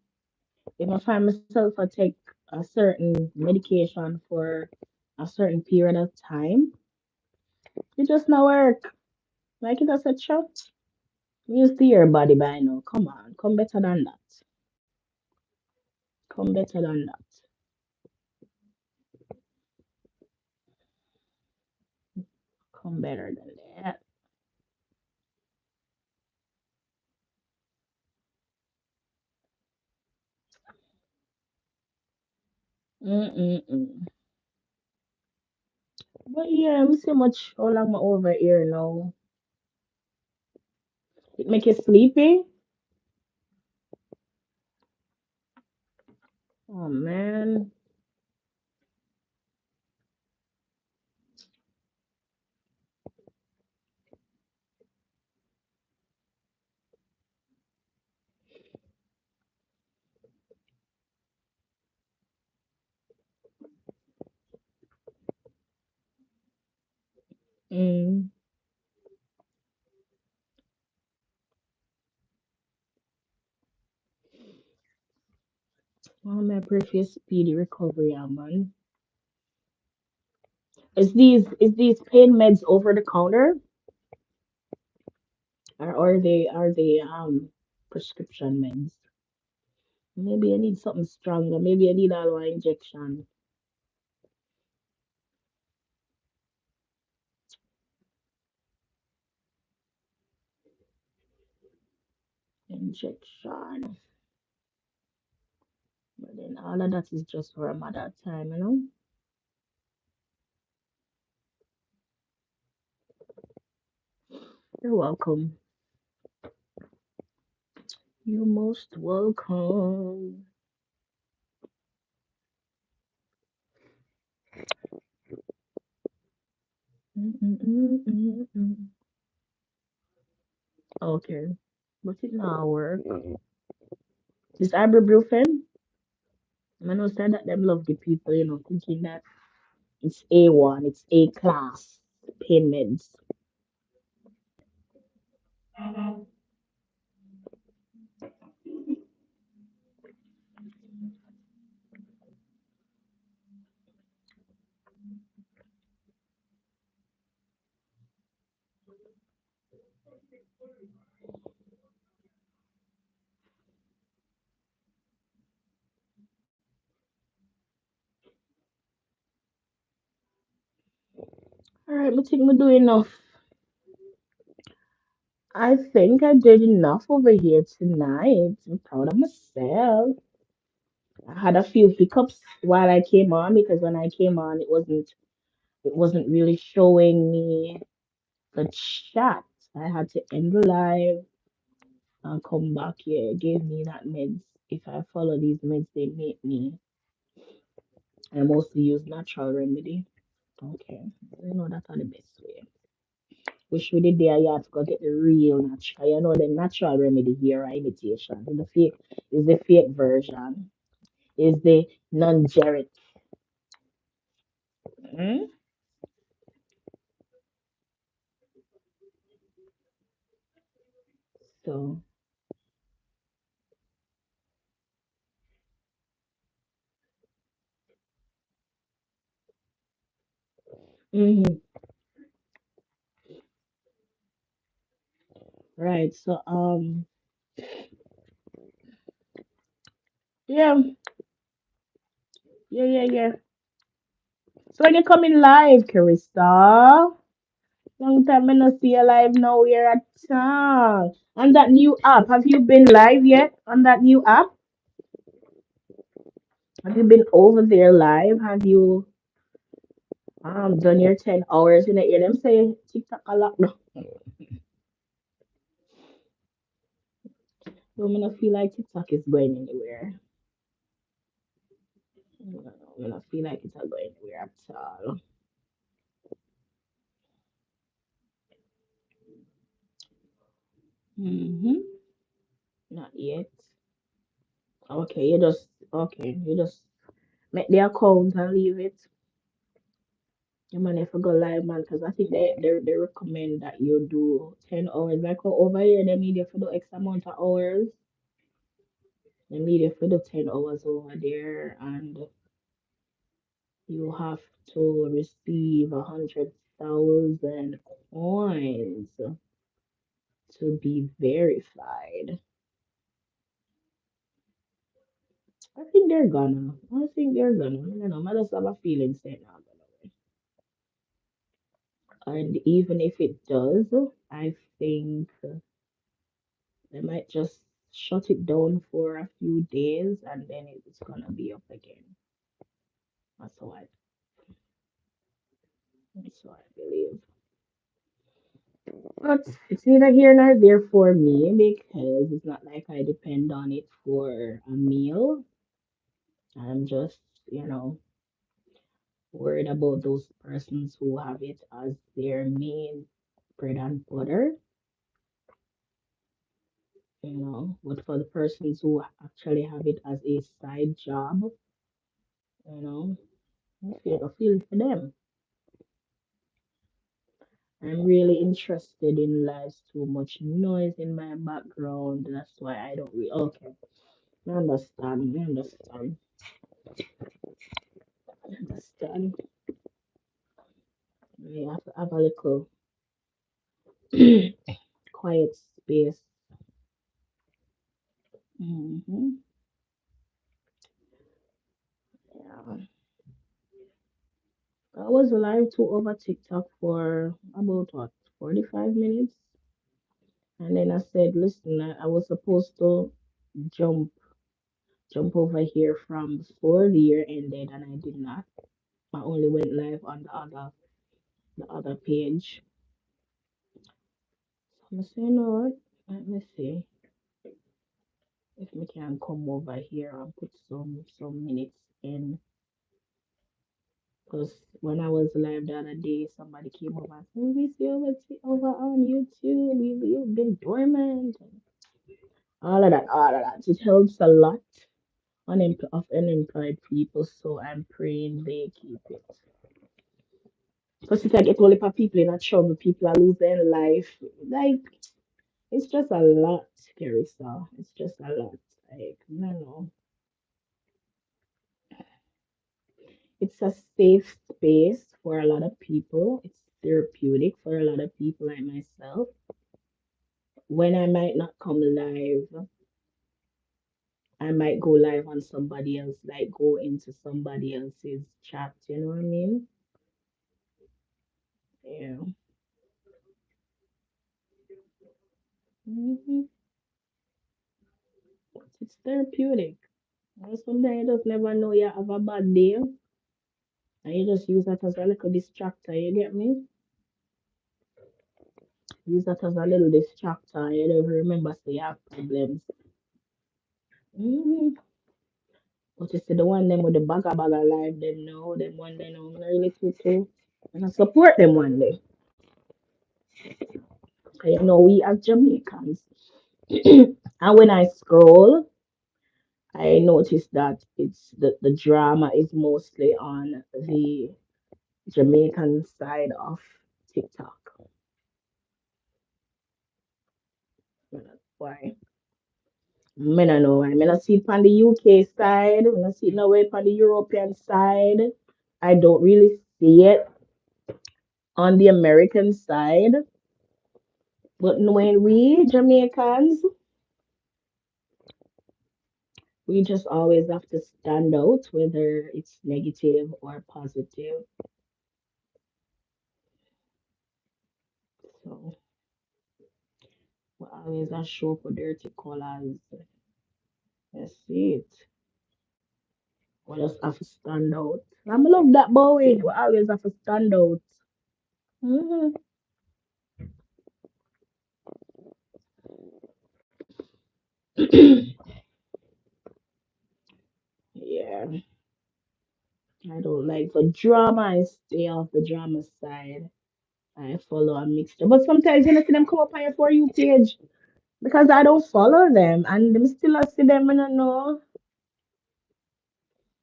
If I find myself I take a certain medication for a certain period of time, it just not work. Like it just a shot. You see your body by now. Come on, come better than that. Come better than that. Come better than that. Mm-mm-mm. But yeah, I'm so much all I'm over here now. It make you sleepy? Oh man. Mm. Well, my pray for your speedy recovery, man. Is these pain meds over the counter, or are they prescription meds? Maybe I need something stronger. Maybe I need a injection. Injection. But then all of that is just for a matter of time. You're welcome. You're most welcome. Mm-mm-mm-mm-mm. Okay. But it now work. This ibuprofen, I know said that them love the people, thinking that it's A1, it's A class pain meds. All right, I think we do enough. I think I did enough over here tonight. I'm proud of myself. I had a few hiccups while I came on because when I came on, it wasn't really showing me the chat. I had to end the live and come back here. It gave me that meds. If I follow these meds, they make me. I mostly use natural remedy. Okay, that's not the best way. Wish we did there, you have to go get the real natural. The natural remedy here are imitation. The fake is the fake version. Is the non-generic. Mm? So, mhm, right. So, yeah, yeah, yeah, yeah. So when you're coming live, Carissa, Long time I not see you live nowhere at all. On that new app, have you been live yet on that new app? Have you been over there live? Have you done your 10 hours in the ear? Them say TikTok a lot. No, I don't feel like TikTok is going anywhere. I don't feel like it's not going anywhere at all. Mm-hmm. Not yet. You just make the account and leave it. You man, if you go live, man, because I think they recommend that you do 10 hours. Like over here, they need you to do X amount of hours. They need you to do 10 hours over there, and you have to receive 100,000 coins to be verified. I think they're gonna. I don't know. I just have a feeling saying not gonna. And even if it does, I think they might just shut it down for a few days and then it's gonna be up again. That's how I, that's what I believe. But it's neither here nor there for me because it's not like I depend on it for a meal. I'm just, you know, worried about those persons who have it as their main bread and butter, But for the persons who actually have it as a side job, you know, I feel for them. I'm really interested in lives too much noise in my background. That's why I don't really. Okay, I understand. I understand. I understand. We have to have a little quiet space. Hmm. Yeah. I was live to over TikTok for about what 45 minutes, and then I said, "Listen, I was supposed to jump jump over here from before the year ended, and I did not. I only went live on the other page." So I say, you know what? Let me see if we can come over here and put some minutes in. Because when I was live the other day, somebody came over and said, "We see over on YouTube. You've been dormant." And all of that, all of that. It helps a lot of unemployed people. So I'm praying they keep it. Because if I get only for people in a trouble, people are losing life. Like, it's just a lot, Carissa. It's just a lot. Like, no, no. It's a safe space for a lot of people. It's therapeutic for a lot of people like myself. When I might not come live, I might go live on somebody else, like go into somebody else's chat. You know what I mean? Yeah. Hmm. It's therapeutic. And sometimes you just never know you have a bad day, and you just use that as a little distractor. You get me? Use that as a little distractor. You don't remember, so you have problems. Hmm. But you see the one them with the bag of life, them know, them one they know really too. And I support them one day. 'Cause we as Jamaicans. And when I scroll, I notice that the drama is mostly on the Jamaican side of TikTok. That's why. I don't know. I not see it on the UK side. I not see it nowhere on the European side. I don't really see it on the American side. But when we Jamaicans, we just always have to stand out, whether it's negative or positive. So we always a show for dirty colors. Let's see it. We just have to stand out. I love that Bowie. We always have to stand out. Hmm. Yeah, I don't like the drama. I stay off the drama side. I follow a mixture. But sometimes you know see them come up on your For You page because I don't follow them and them still I see them and I know.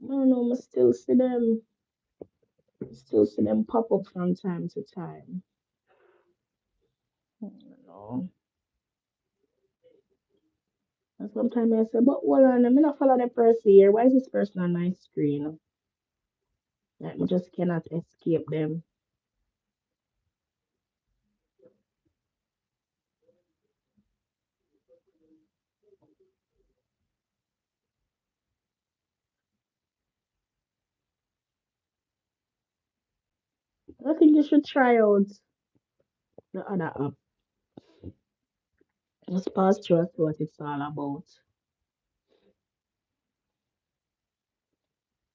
I don't know, I still see them pop up from time to time. I don't know. And sometimes I say, but hold on, I'm not follow the person here. Why is this person on my screen? Like, I just cannot escape them. I think you should try out the other app. Just pass through and see what it's all about.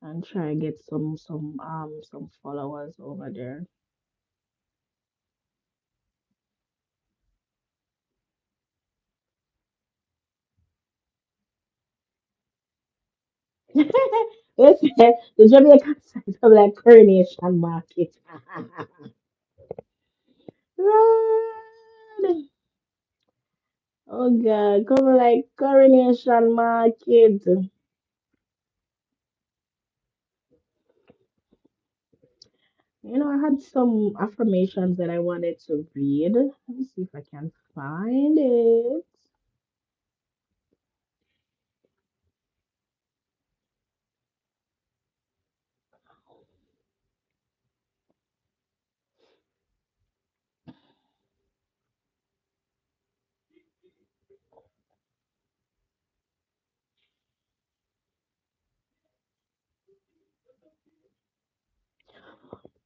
And try and get some followers over there. Listen, the Jamaican side of like coronation market. Lord. Oh God, come like coronation market. You know, I had some affirmations that I wanted to read. Let me see if I can find it.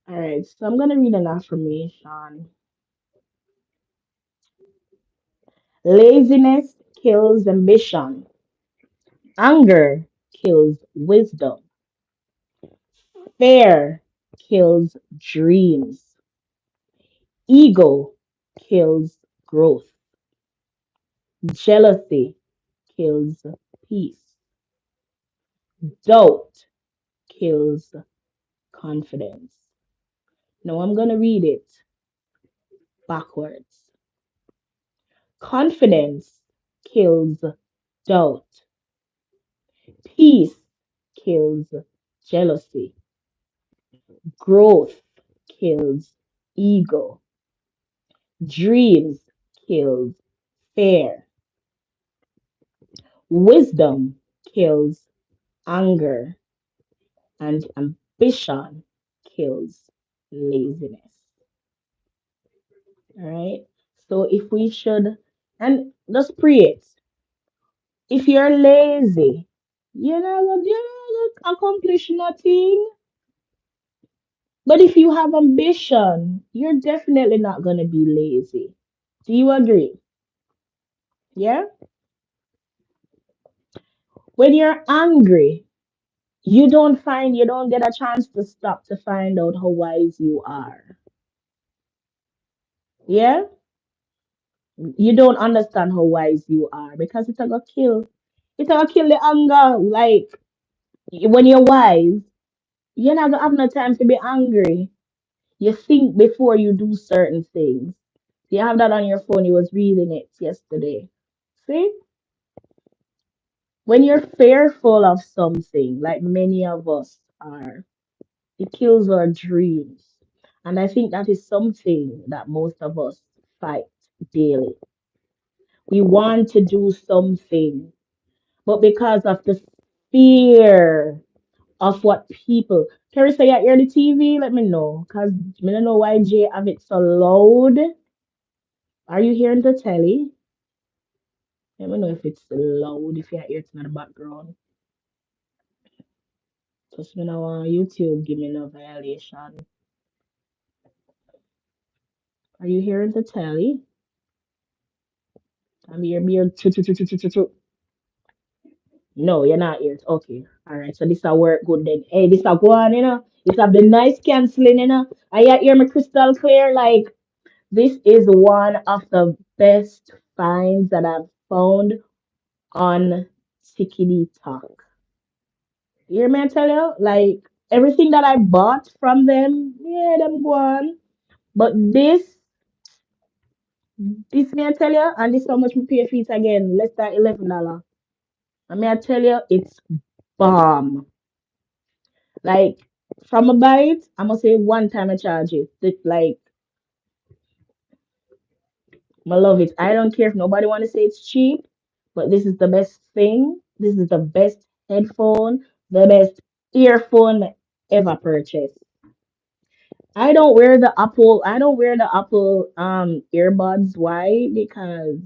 All right, so I'm gonna read an affirmation. Laziness kills ambition. Anger kills wisdom. Fear kills dreams. Ego kills growth. Jealousy kills peace. Doubt kills confidence. Now I'm going to read it backwards. Confidence kills doubt. Peace kills jealousy. Growth kills ego. Dreams kills fear. Wisdom kills anger. And ambition kills laziness. All right. So if we should, and just pray it. If you're lazy, you're not gonna accomplish nothing. But if you have ambition, you're definitely not gonna be lazy. Do you agree? Yeah. When you're angry, you don't get a chance to stop to find out how wise you are. Yeah. You don't understand how wise you are because it's gonna kill the anger. Like when you're wise, you're not gonna have no time to be angry. You think before you do certain things. You have that on your phone. You was reading it yesterday. See, when you're fearful of something, like many of us are, it kills our dreams. And I think that is something that most of us fight daily. We want to do something, but because of the fear of what people. Teresa, you hear the TV? Let me know. Because I don't know why Jay have it so loud. Are you hearing the telly? Let me know if it's loud, if you hear it in the background. Just me know on YouTube give me no violation. Are you hearing the telly? I'm here. Choo, choo, choo, choo, choo, choo, choo. No, you're not here. Okay. All right. So this will work good then. Hey, this will go on, This have the nice canceling, I hear me crystal clear. Like, this is one of the best finds that I've found on Tikidi Talk. You hear me I tell you? Like, everything that I bought from them, yeah, them go on. But this me I tell you, and this how much we pay for it again. Less than $11. And me I tell you, it's bomb. Like, from a bite, I must say one time I charge it. It's like, I love it. I don't care if nobody want to say it's cheap, but this is the best thing. This is the best headphone, the best earphone ever purchased. I don't wear the Apple earbuds. Why? Because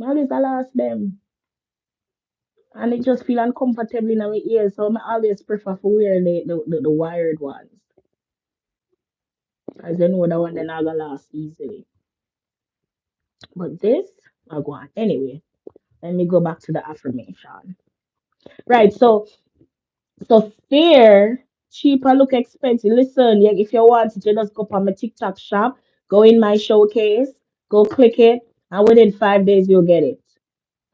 I always I lost them. And it just feel uncomfortable in my ears. So I always prefer to wear the wired ones. As I know that one then I gonna last easily. But this, I go on. Anyway, let me go back to the affirmation. Right, so fear, cheaper look expensive. Listen, yeah, if you want to just go on my TikTok shop, go in my showcase, go click it, and within 5 days you'll get it.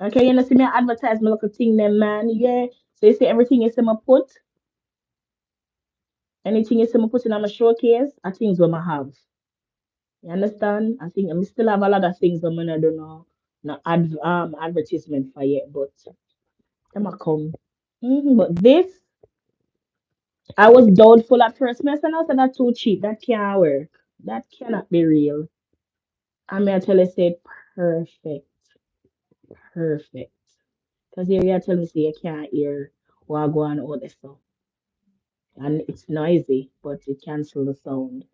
Okay, you know, see me advertise my little thing them man. Yeah. So you see everything you see me put, anything you see me put in my showcase, are things what I have. You understand? I think I still have a lot of things I'm gonna do now. No advertisement for yet, but them a come. But this, I was doubtful at first. I said, no, that's too cheap. That can't work. That cannot be real. I mean, I tell you, say perfect, perfect. Because here you tell me, say you can't hear what I go on all this stuff. And it's noisy, but it cancel the sound.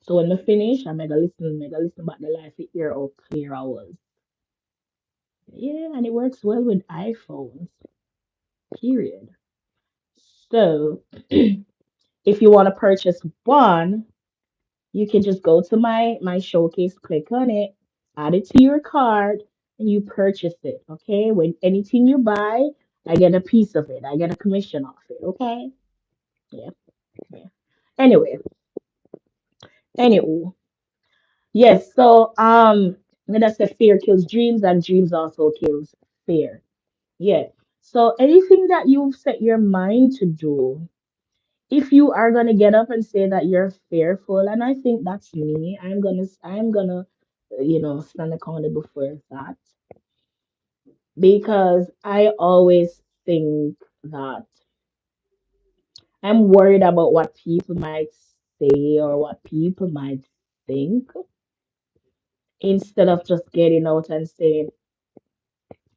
So when I finish, I make a listen back the life to hear how clear I was. Yeah, and it works well with iPhones, period. So if you want to purchase one, you can just go to my showcase, click on it, add it to your card, and you purchase it. Okay. When anything you buy, I get a piece of it. I get a commission off it. Okay. Yeah. Yeah. Anyway, anyway. Yes. So that's a fear kills dreams, and dreams also kills fear. Yeah. So anything that you've set your mind to do, if you are gonna get up and say that you're fearful, and I think that's me, I'm gonna stand accountable for that because I always think that I'm worried about what people might say or what people might think instead of just getting out and saying,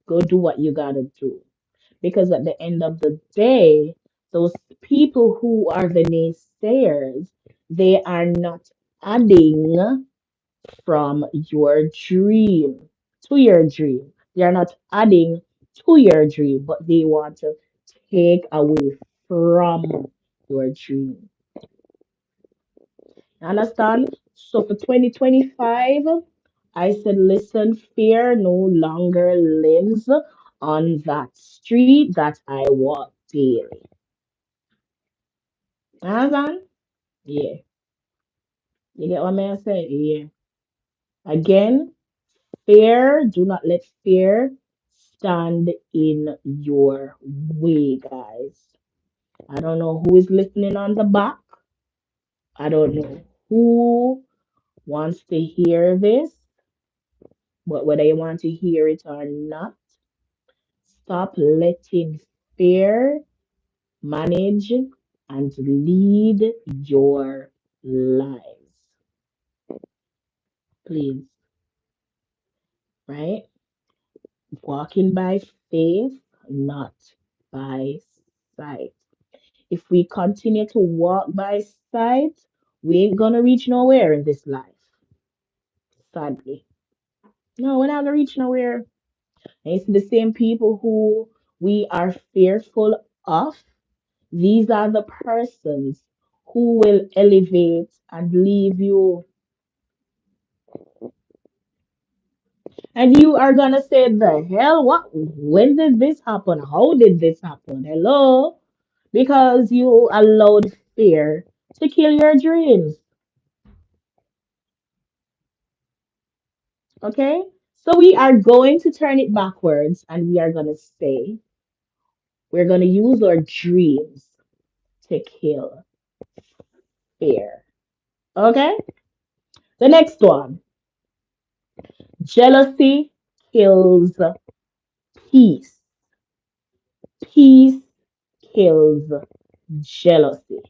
go do what you gotta do. Because at the end of the day, those people who are the naysayers, they are not adding from your dream to your dream. They are not adding to your dream, but they want to take away from your dream. Understand? So for 2025, I said, listen, fear no longer lives on that street that I walk daily. Understand? Yeah. You get what I'm saying? Yeah. Again, fear, do not let fear stand in your way, guys. I don't know who is listening on the back. I don't know who wants to hear this, but whether you want to hear it or not, stop letting fear manage and lead your lives. Please, right? Walking by faith, not by sight. If we continue to walk by sight, we ain't gonna reach nowhere in this life, sadly. No, we're not gonna reach nowhere. And it's the same people who we are fearful of. These are the persons who will elevate and leave you. And you are gonna say, the hell, what? When did this happen? How did this happen? Hello? Because you allowed fear to kill your dreams. Okay? So we are going to turn it backwards and we are gonna say, we're gonna use our dreams to kill fear. Okay? The next one, jealousy kills peace. Peace kills jealousy.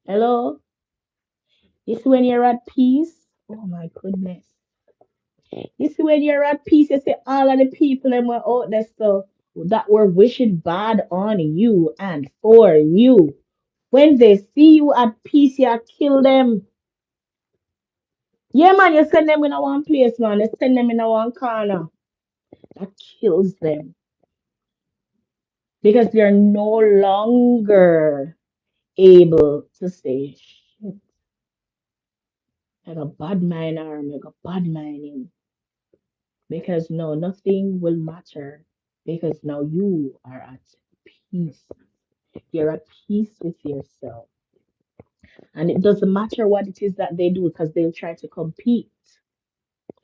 Hello? You see, when you're at peace, oh my goodness. You see, when you're at peace, you see all of the people that were out there so that were wishing bad on you and for you. When they see you at peace, you kill them. Yeah, man, you send them in a one place, man. You send them in a one corner. That kills them because they're no longer able to say, shit, I got bad mind arm, I got bad mind him. Because no, nothing will matter because now you are at peace. You're at peace with yourself. And it doesn't matter what it is that they do because they'll try to compete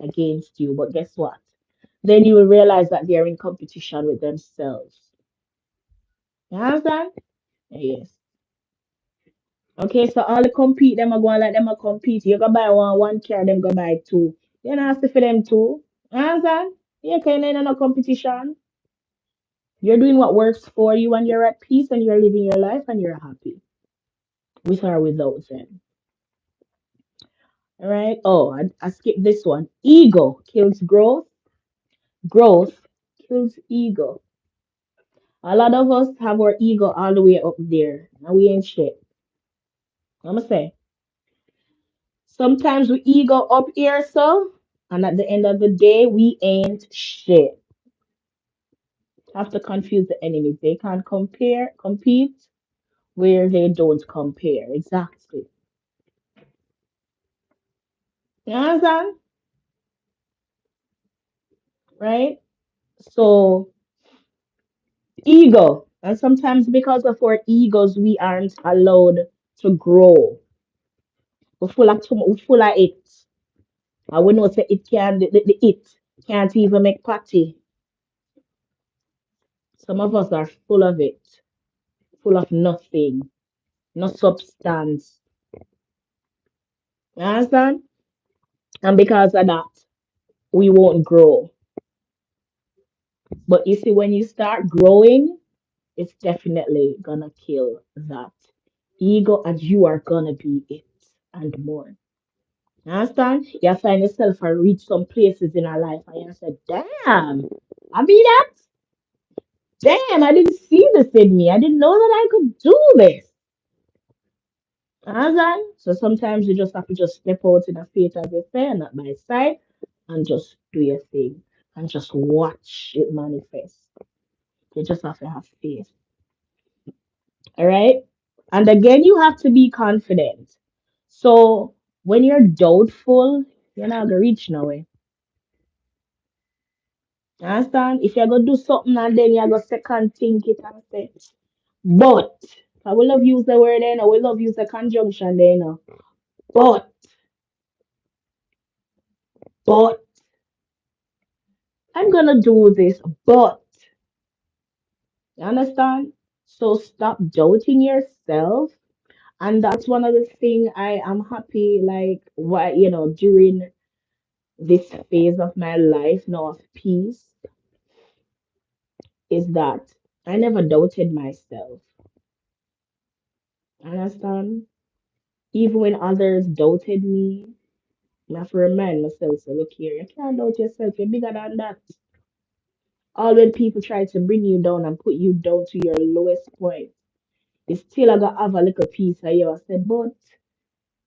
against you. But guess what? Then you will realize that they're in competition with themselves. You understand? Yes. Okay, so all the compete them are going like them are compete. You go buy one car, them go buy two. You know, ask for them too. You understand? Yeah, kind of no competition. You're doing what works for you and you're at peace and you're living your life and you're happy with or without them. All right. Oh, I skipped this one. Ego kills growth. Growth kills ego. A lot of us have our ego all the way up there and we ain't shit. I'm going to say. Sometimes we ego up here, so, and at the end of the day, we ain't shit. Have to confuse the enemy. They can't compete where they don't compare. Exactly. You understand? Right? So, ego. And sometimes because of our egos, we aren't allowed to grow. We're full of it. I we know say it can the it can't even make party. Some of us are full of it, full of nothing, no substance. You understand? And because of that, we won't grow. But you see, when you start growing, it's definitely gonna kill that ego, and you are gonna be it and more. You understand? You find yourself and reach some places in our life and you say, damn, I be that? Damn, I didn't see this in me. I didn't know that I could do this. You understand? So sometimes you just have to just step out in the faith as you say, not by sight, and just do your thing and just watch it manifest. You just have to have faith. All right? And again, you have to be confident. So when you're doubtful, you're not gonna reach nowhere. You understand? If you're gonna do something and then you're gonna second think it and say, but I will love use the word then, I will love use the conjunction then. But, but I'm gonna do this, but you understand? So stop doubting yourself. And that's one of the thing I am happy, like why during this phase of my life now of peace, is that I never doubted myself. Understand? Even when others doubted me, I have to remind myself, so look here, you can't doubt yourself, you're bigger than that. All when people try to bring you down and put you down to your lowest point, it's still I gotta have a little piece of you. I said, but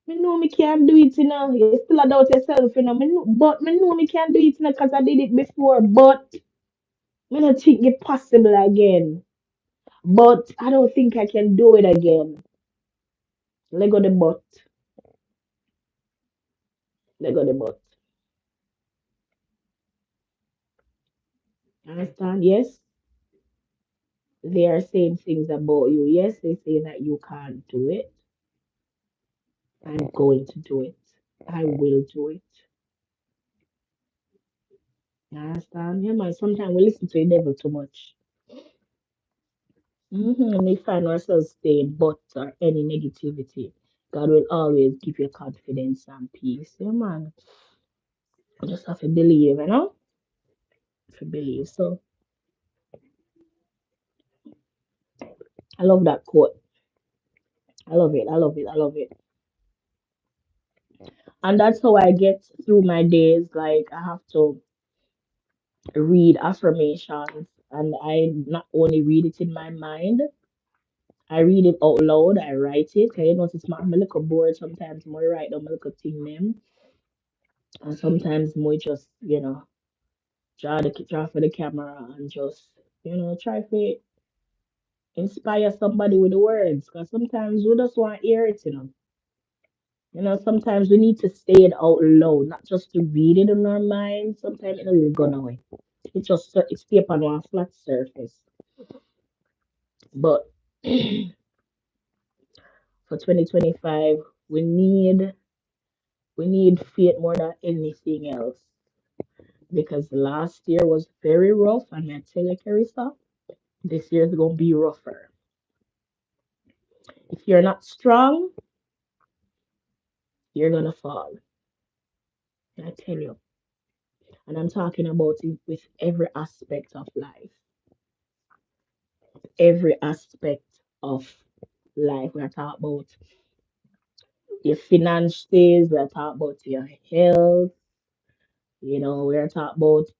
me know me can't do it, You still a doubt yourself, But me know me can't do it, because I did it before. But me not think it possible again. But I don't think I can do it again. Lego the butt. Lego the butt. Understand? Yes, they are saying things about you. Yes, they say that you can't do it. I'm going to do it. I will do it. You understand? Yeah, man. Sometimes we listen to the devil too much. We find ourselves staying but or any negativity. God will always give you confidence and peace. Yeah, man. You just have to believe, you know? To believe. So I love that quote. I love it. I love it. I love it. And that's how I get through my days. Like I have to read affirmations, and I not only read it in my mind, I read it out loud, I write it. Cause you notice I'm a little bored sometimes more write down my little thing them. And sometimes more just, draw for the camera and just, try to inspire somebody with the words. Cause sometimes we just want to hear it, you know. Sometimes we need to say it out loud, not just to read it in our mind. Sometimes it doesn't go away. It stay upon one flat surface. But for 2025, we need we need faith more than anything else because last year was very rough, and I tell you, Carissa, this year is gonna be rougher. If you're not strong, you're gonna fall. I tell you, and I'm talking about it with every aspect of life, every aspect of life. We're talking about your finances, we're talking about your health, we're talking about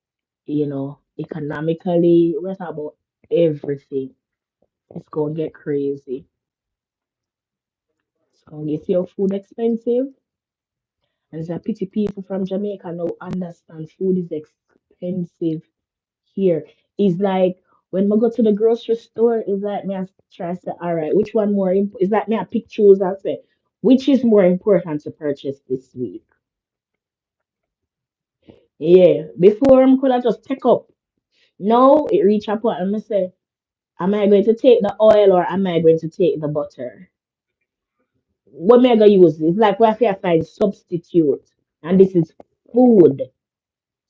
economically, we're talking about everything. It's gonna get crazy. It's gonna get your food expensive. And it's a pity people from Jamaica now understand food is expensive here. It's like when I go to the grocery store, it's like me I try to say, all right, which one more it's like me I pick choose and say, which is more important to purchase this week? Yeah. Before I could have just take up. Now it reach a point and I say, am I going to take the oil or am I going to take the butter? What am I gonna use? It's like we have to find substitute. And this is food.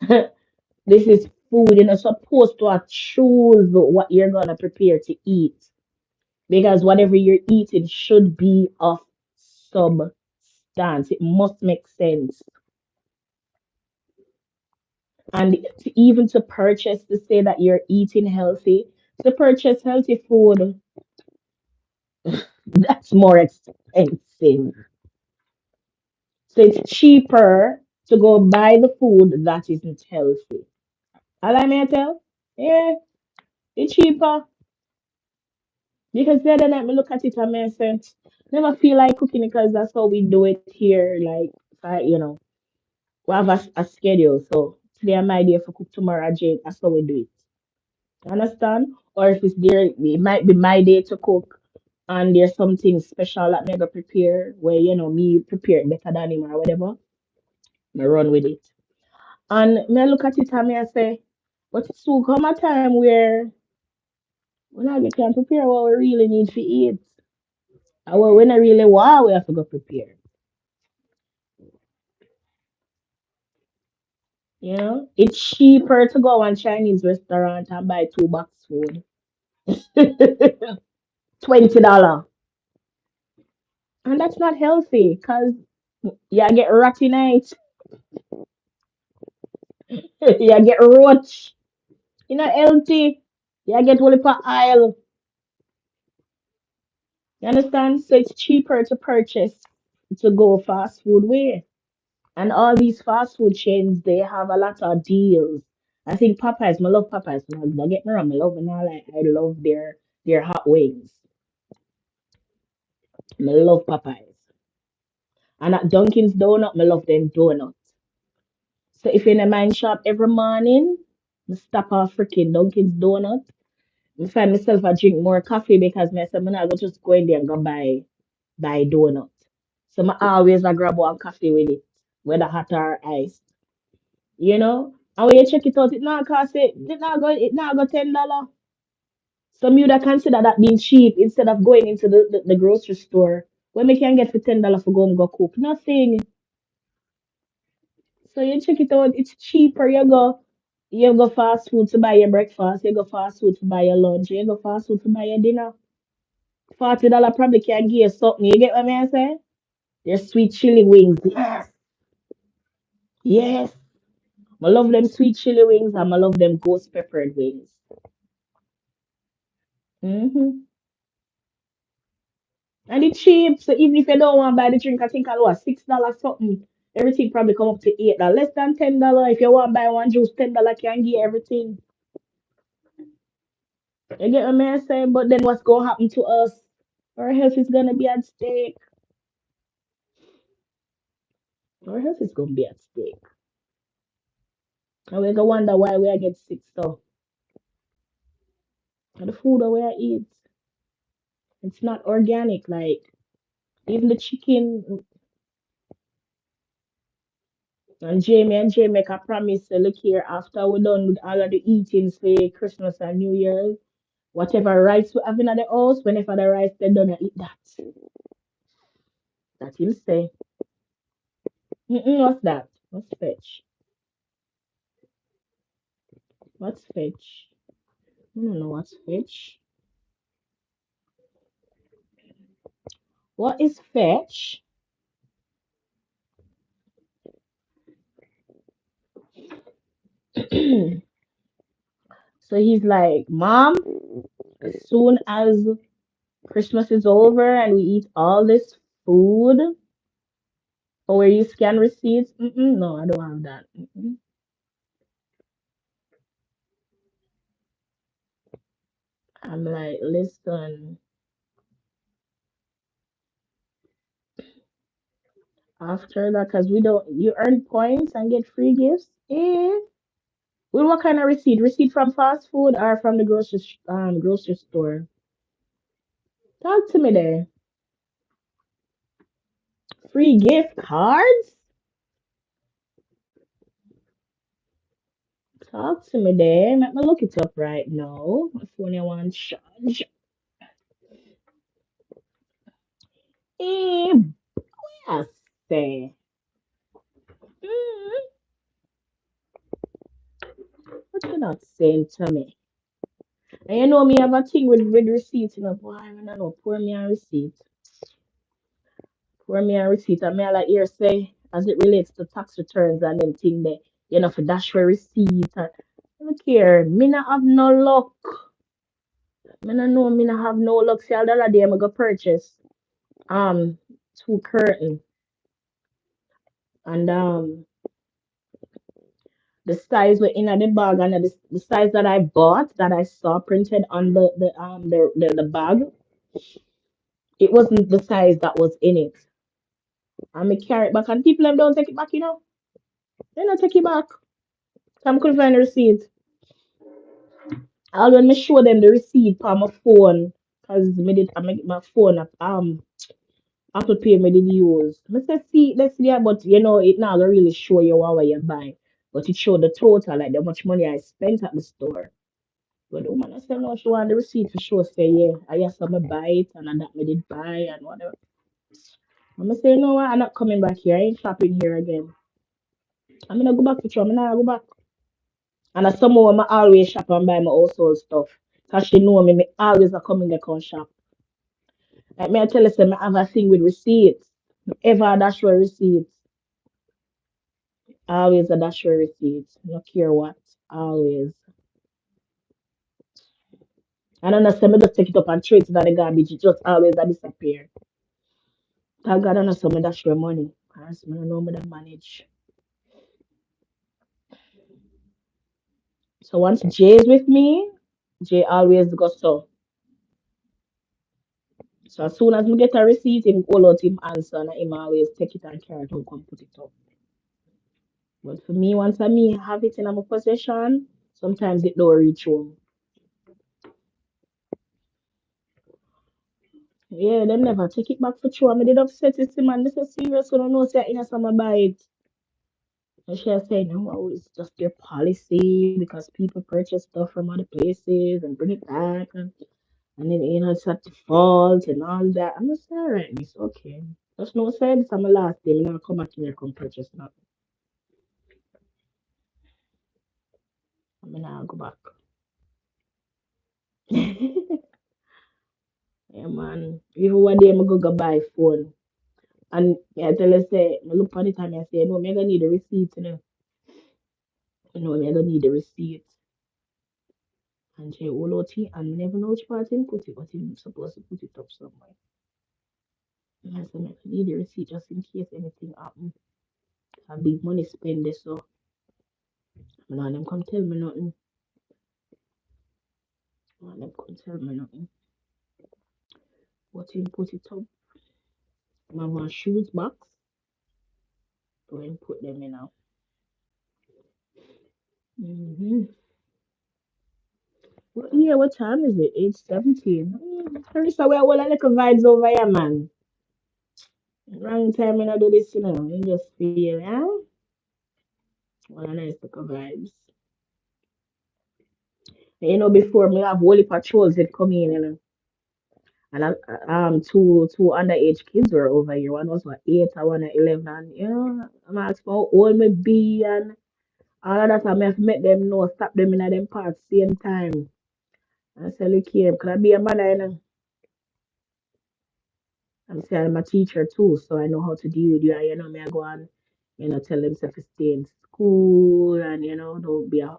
This is food. You're not supposed to choose what you're gonna prepare to eat. Because whatever you're eating should be of substance. It must make sense. And even to purchase to say that you're eating healthy, to purchase healthy food, that's more expensive. So it's cheaper to go buy the food that isn't healthy. Allow me to tell? Yeah, it's cheaper. Because the other night me look at it and I say, never feel like cooking because that's how we do it here. Like, we have a schedule. So today I'm idea for cook tomorrow, Jake. That's how we do it. Understand? Or if it's there, it might be my day to cook and there's something special that me go prepare where, me prepare it better than him or whatever. Me run with it. And me look at it and me I say, but it's soon come a time where we not get can prepare what we really need to eat. And what we not really want, we have to go prepare. It's cheaper to go on Chinese restaurant and buy two box food. $20. And that's not healthy because you get ratty night, you get roach. You know healthy. You get only per aisle. You understand? So it's cheaper to purchase to go fast food way. And all these fast food chains, they have a lot of deals. I think Popeyes, I love Popeyes. Don't get me wrong, I love them all. I love their hot wings. I love Popeyes. And at Dunkin's Donut, I love them donuts. So if you're in a mind shop every morning, I stop off freaking Dunkin's Donut. I find myself a drink more coffee because I said, I'm not just go in there and go buy donut. So I always I grab one coffee with it, whether hot or iced. You know? And when you check it out, it not go $10. Some you that consider that being cheap instead of going into the grocery store. When we can get for $10 for go and go cook. Nothing. So you check it out, it's cheaper. You go fast food to buy your breakfast, you go fast food to buy your lunch, you go fast food to buy your dinner. $40 probably can give you something. You get what I'm saying? Your sweet chili wings. Yes. Yes. I love them sweet chili wings and I love them ghost peppered wings. Hmm. And it's cheap. So even if you don't want to buy the drink, I think I know $6 something. Everything probably come up to $8. Less than $10. If you want to buy one juice, $10 can get everything. You get what I'm saying? But then what's gonna happen to us? Our health is gonna be at stake. Our health is gonna be at stake. And we're gonna wonder why we are get sick so. And the food that we are eat, it's not organic. Like even the chicken and Jay make a promise to look here after we're done with all of the eatings for Christmas and New Year's. Whatever rice we have in the house, whenever the rice they done, I eat that. That him say. What's that? What's fetch? What's fetch? I don't know what's fetch. What is fetch? So he's like, Mom, as soon as Christmas is over and we eat all this food, or where you scan receipts, no, I don't have that. I'm like, listen, after that, because we don't, you earn points and get free gifts. Well, what kind of receipt? Receipt from fast food or from the grocery store? Talk to me there. Free gift cards? Talk to me there. Let me look it up right now. My phone I want charge. Eh, yes, say. Mm, what you not saying to me? And you know me have a thing with receipts, you know. Boy, I don't know. Pour me a receipt. Pour me a receipt. And me I like here say, as it relates to tax returns and them thing there, you know, for dash for receipt. And, look here, me not have no luck. Me no know me not have no luck. See, all the other day I'm gonna purchase um two curtain and the size were in the bag and the size that I bought that I saw printed on the bag, it wasn't the size that was in it. And me carry it back and people them don't take it back, you know. They don't take it back. So I couldn't find the receipt. All when me show them the receipt on my phone, cause me did I make my phone up Apple Pay me did use. I say see let's see that, but you know it not gonna really show you what you buy. But it showed the total, like how much money I spent at the store. But the woman I said no, she want the receipt for sure. Say yeah, I guess I'm going buy it and that me did buy and whatever. I'm gonna say no, I'm not coming back here. I ain't shopping here again. I'm gonna go back to Trump. I'm gonna go back. And as someone I always shop and buy my household stuff. Cause she know me, me always a coming there come shop. Like me I tell her say me have a thing with receipts. Ever a dash for receipts. Always a dash for receipts. No care what. Always. And then I say me just take it up and throw it in the garbage. It just always a disappear. Thank God I know some dash for money. Cause me no know me to manage. So once Jay is with me, Jay always goes so. So as soon as we get a receipt, him call out him answer and him always take it and carry it out and put it up. But for me, once I me have it in my possession, sometimes it don't reach home. Yeah, them never take it back for true. I mean, they upset it, man. This is serious. So don't know say in some buy it. And she was saying, no, it's just their policy because people purchase stuff from other places and bring it back and then it's at fault and all that. I'm just all right, it's okay. There's no sense. I'm a last day. I'm not come back here come purchase nothing. I'm gonna go back. Yeah, man. Even one day I'm gonna go buy phone. And I tell her say, I look on it and I say, no, I'm gonna need a receipt, you know. No, I'm gonna need a receipt. And she all out it and never know which part him put it, but he's supposed to put it up somewhere. And I said, I need a receipt just in case anything happen. A big money spend this, so none of them come tell me nothing. None of them come tell me nothing. But him put it up. My one shoes box. Go and put them in now. Mm-hmm. Well, yeah, what time is it? Age 17. Carissa, we are all a little vibes over here, man. Wrong time when I do this, you know. You just feel, yeah? Well, a nice little vibes. You know, before me have whole patrols that come in, you know. And two underage kids were over here. One was what 8 and one at 11. And you know, I'm asking how old me be and all of that. I have met them know, stop them in at them parts same time. I said, look here, could I be a mother, you know? I'm saying I'm a teacher too, so I know how to deal with you. And, you know, me I go and, you know, tell them to stay in school and, you know, don't be a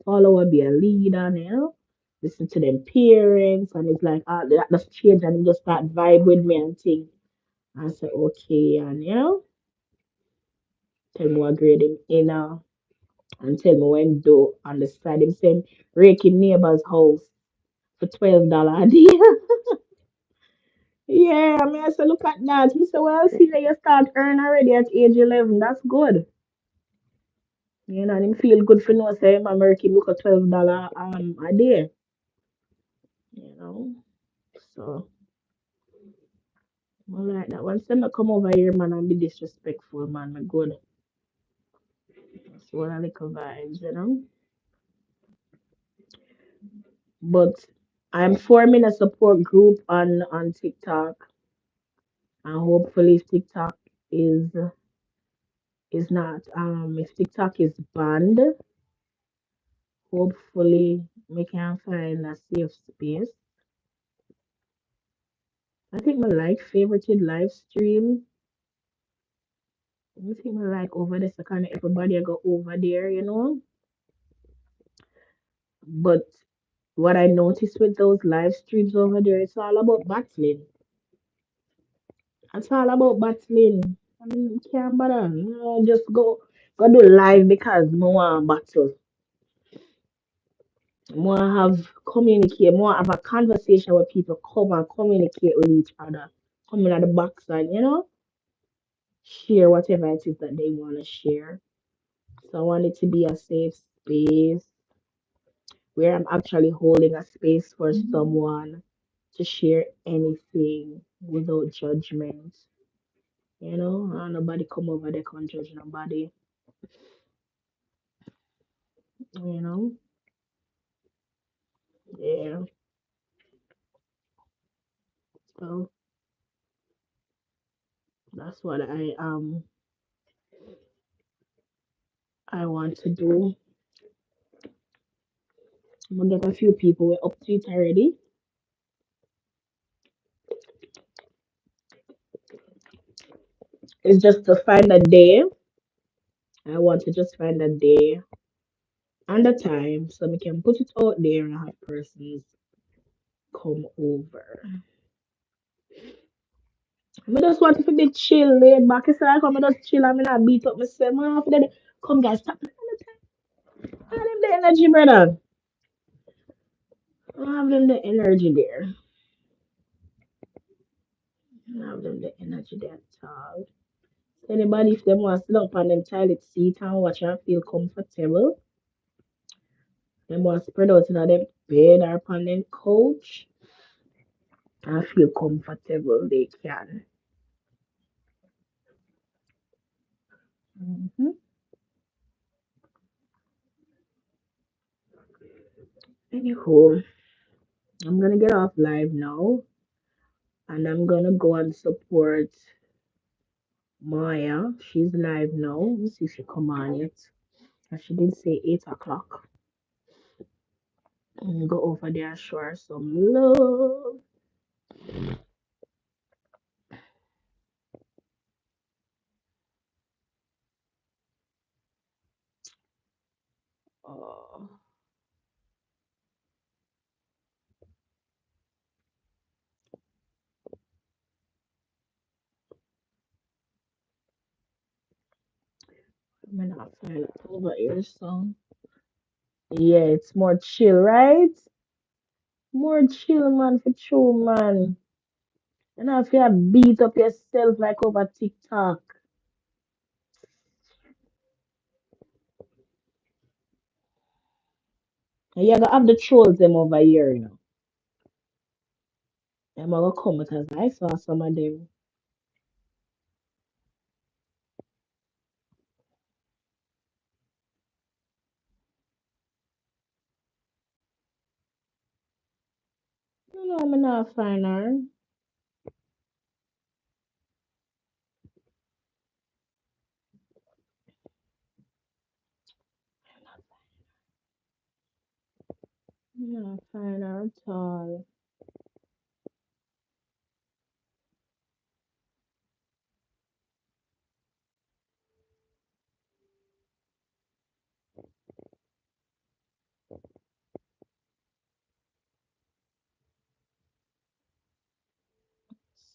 follower, be a leader, and, you know, listen to them parents. And it's like, that just change and they just start vibe with me and think. I said, okay, and, you know, tell me what grade him in and tell me when do on the side. Him saying, raking neighbor's house for $12 a day. Yeah, I mean, I said, look at that. He said, well, see that you start earning already at age 11. That's good. You know, and him feel good for no say, I'm making look at $12 a day. You know, so I like that. Once them not come over here, man, and be disrespectful, man, me good. That's what I like vibes, you know. But I'm forming a support group on TikTok, and hopefully, if TikTok is not if TikTok is banned, hopefully we can find a safe space. I think my like favorited live stream. I think my like over there, so kind of everybody I go over there, you know. But what I noticed with those live streams over there, it's all about battling. It's all about battling. I mean, you can't bother. You know, just go do live because no one battle. More have communicate, more have a conversation where people come and communicate with each other. Come in at the backside, you know, share whatever it is that they want to share. So I want it to be a safe space where I'm actually holding a space for someone to share anything without judgment. You know, and nobody come over there can judge nobody. You know, yeah. So that's what I want to do. I'm gonna get a few people we're up to it already. It's just to find a day. I want to just find a day and a time so we can put it out there and have persons come over. I just want to be chill, laid back. It's like I'm just chill and I beat up myself. Man, after that, come guys, stop. I have the energy, brother. I have them the energy there. I have them the energy there at all. Anybody, if them want to sit up on them toilet seat and watch and feel comfortable, them want to spread out in them bed or upon them couch. and feel comfortable, they can. Mhm. Anywho, I'm gonna get off live now and I'm gonna go and support Maya. She's live now. Let's see if she come on yet. And she did say 8 o'clock. Go over there and show her some love. Oh, I'm gonna find it over here, so yeah, it's more chill, right? More chill, man, for true, man. And if you beat up yourself like over TikTok. And you gotta have the trolls them over here, you know. I'm gonna come because I saw some of them. You know, I'm not find her. I'm not find her at all.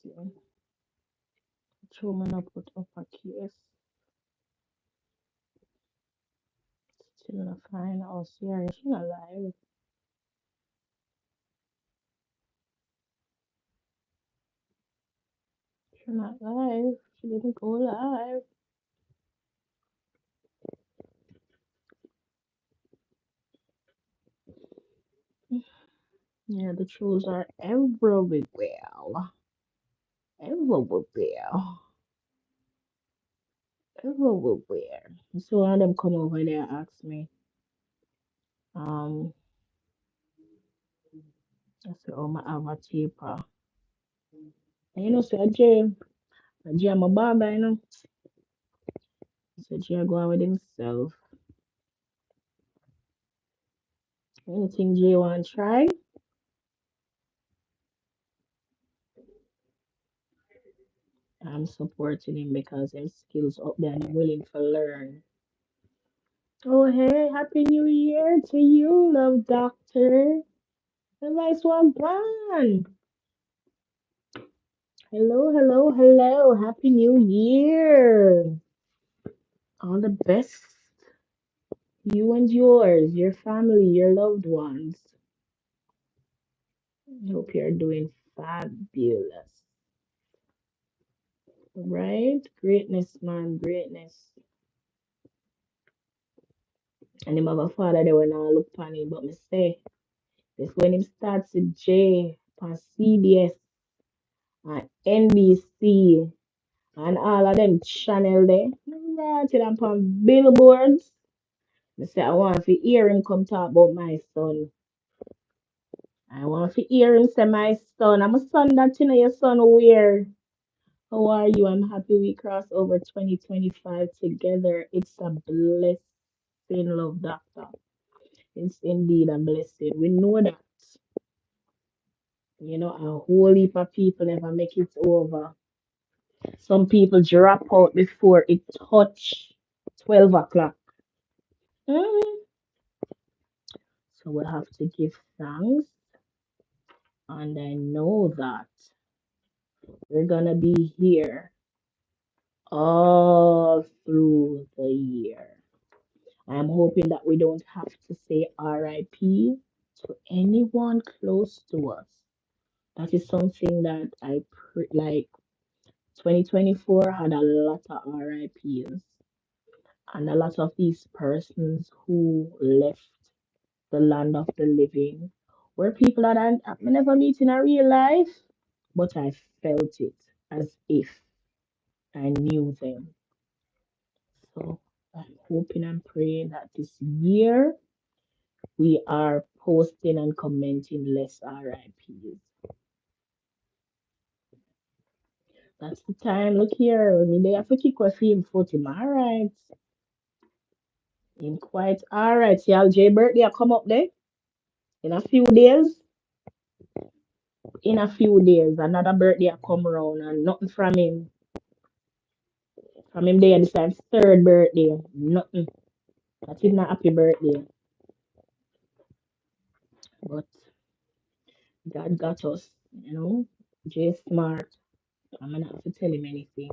See, true man, I put up a case. Still not find her. Oh, serious, she not live. She not live. She didn't go live. Yeah, the trolls are everywhere. Everywhere. Everywhere. So one of them come over there and ask me, um, I said, oh, my have a taper. And you know, say, Jay, I'm a barber, you know. So Jay go on with himself. Anything Jay want to try, I'm supporting him because his skills up there and I'm willing to learn. Oh, hey, Happy New Year to you, love doctor. The nice one gone. Hello, hello, hello. Happy New Year. All the best. You and yours, your family, your loved ones. I hope you're doing fabulous. Right? Greatness, man, greatness. And him have a father they when I look on him, but me say, this when him starts with J on CBS and NBC and all of them channel there. Right, till I'm on billboards. Me say I want to hear him come talk about my son. I want to hear him say my son. I'm a son that you know your son where. How are you? I'm happy we crossed over 2025 together. It's a blessing, love doctor. It's indeed a blessing. We know that, a whole heap of people never make it over. Some people drop out before it touch 12 o'clock. Mm. So we have to give thanks. And I know that we're gonna be here all through the year. I'm hoping that we don't have to say RIP to anyone close to us. That is something that like 2024 had a lot of RIPs and a lot of these persons who left the land of the living were people that I never meet in a real life. but I felt it as if I knew them. So I'm hoping and praying that this year we are posting and commenting less RIPs. That's the time. Look here. I mean, they have to kick off him foot him. All right. Him quite all right. See, J birthday come up there in a few days. In a few days, another birthday come around and nothing from him. From him there, this time third birthday. Nothing. That is not happy birthday. But God got us, you know. Jay smart. I'm gonna have to tell him anything,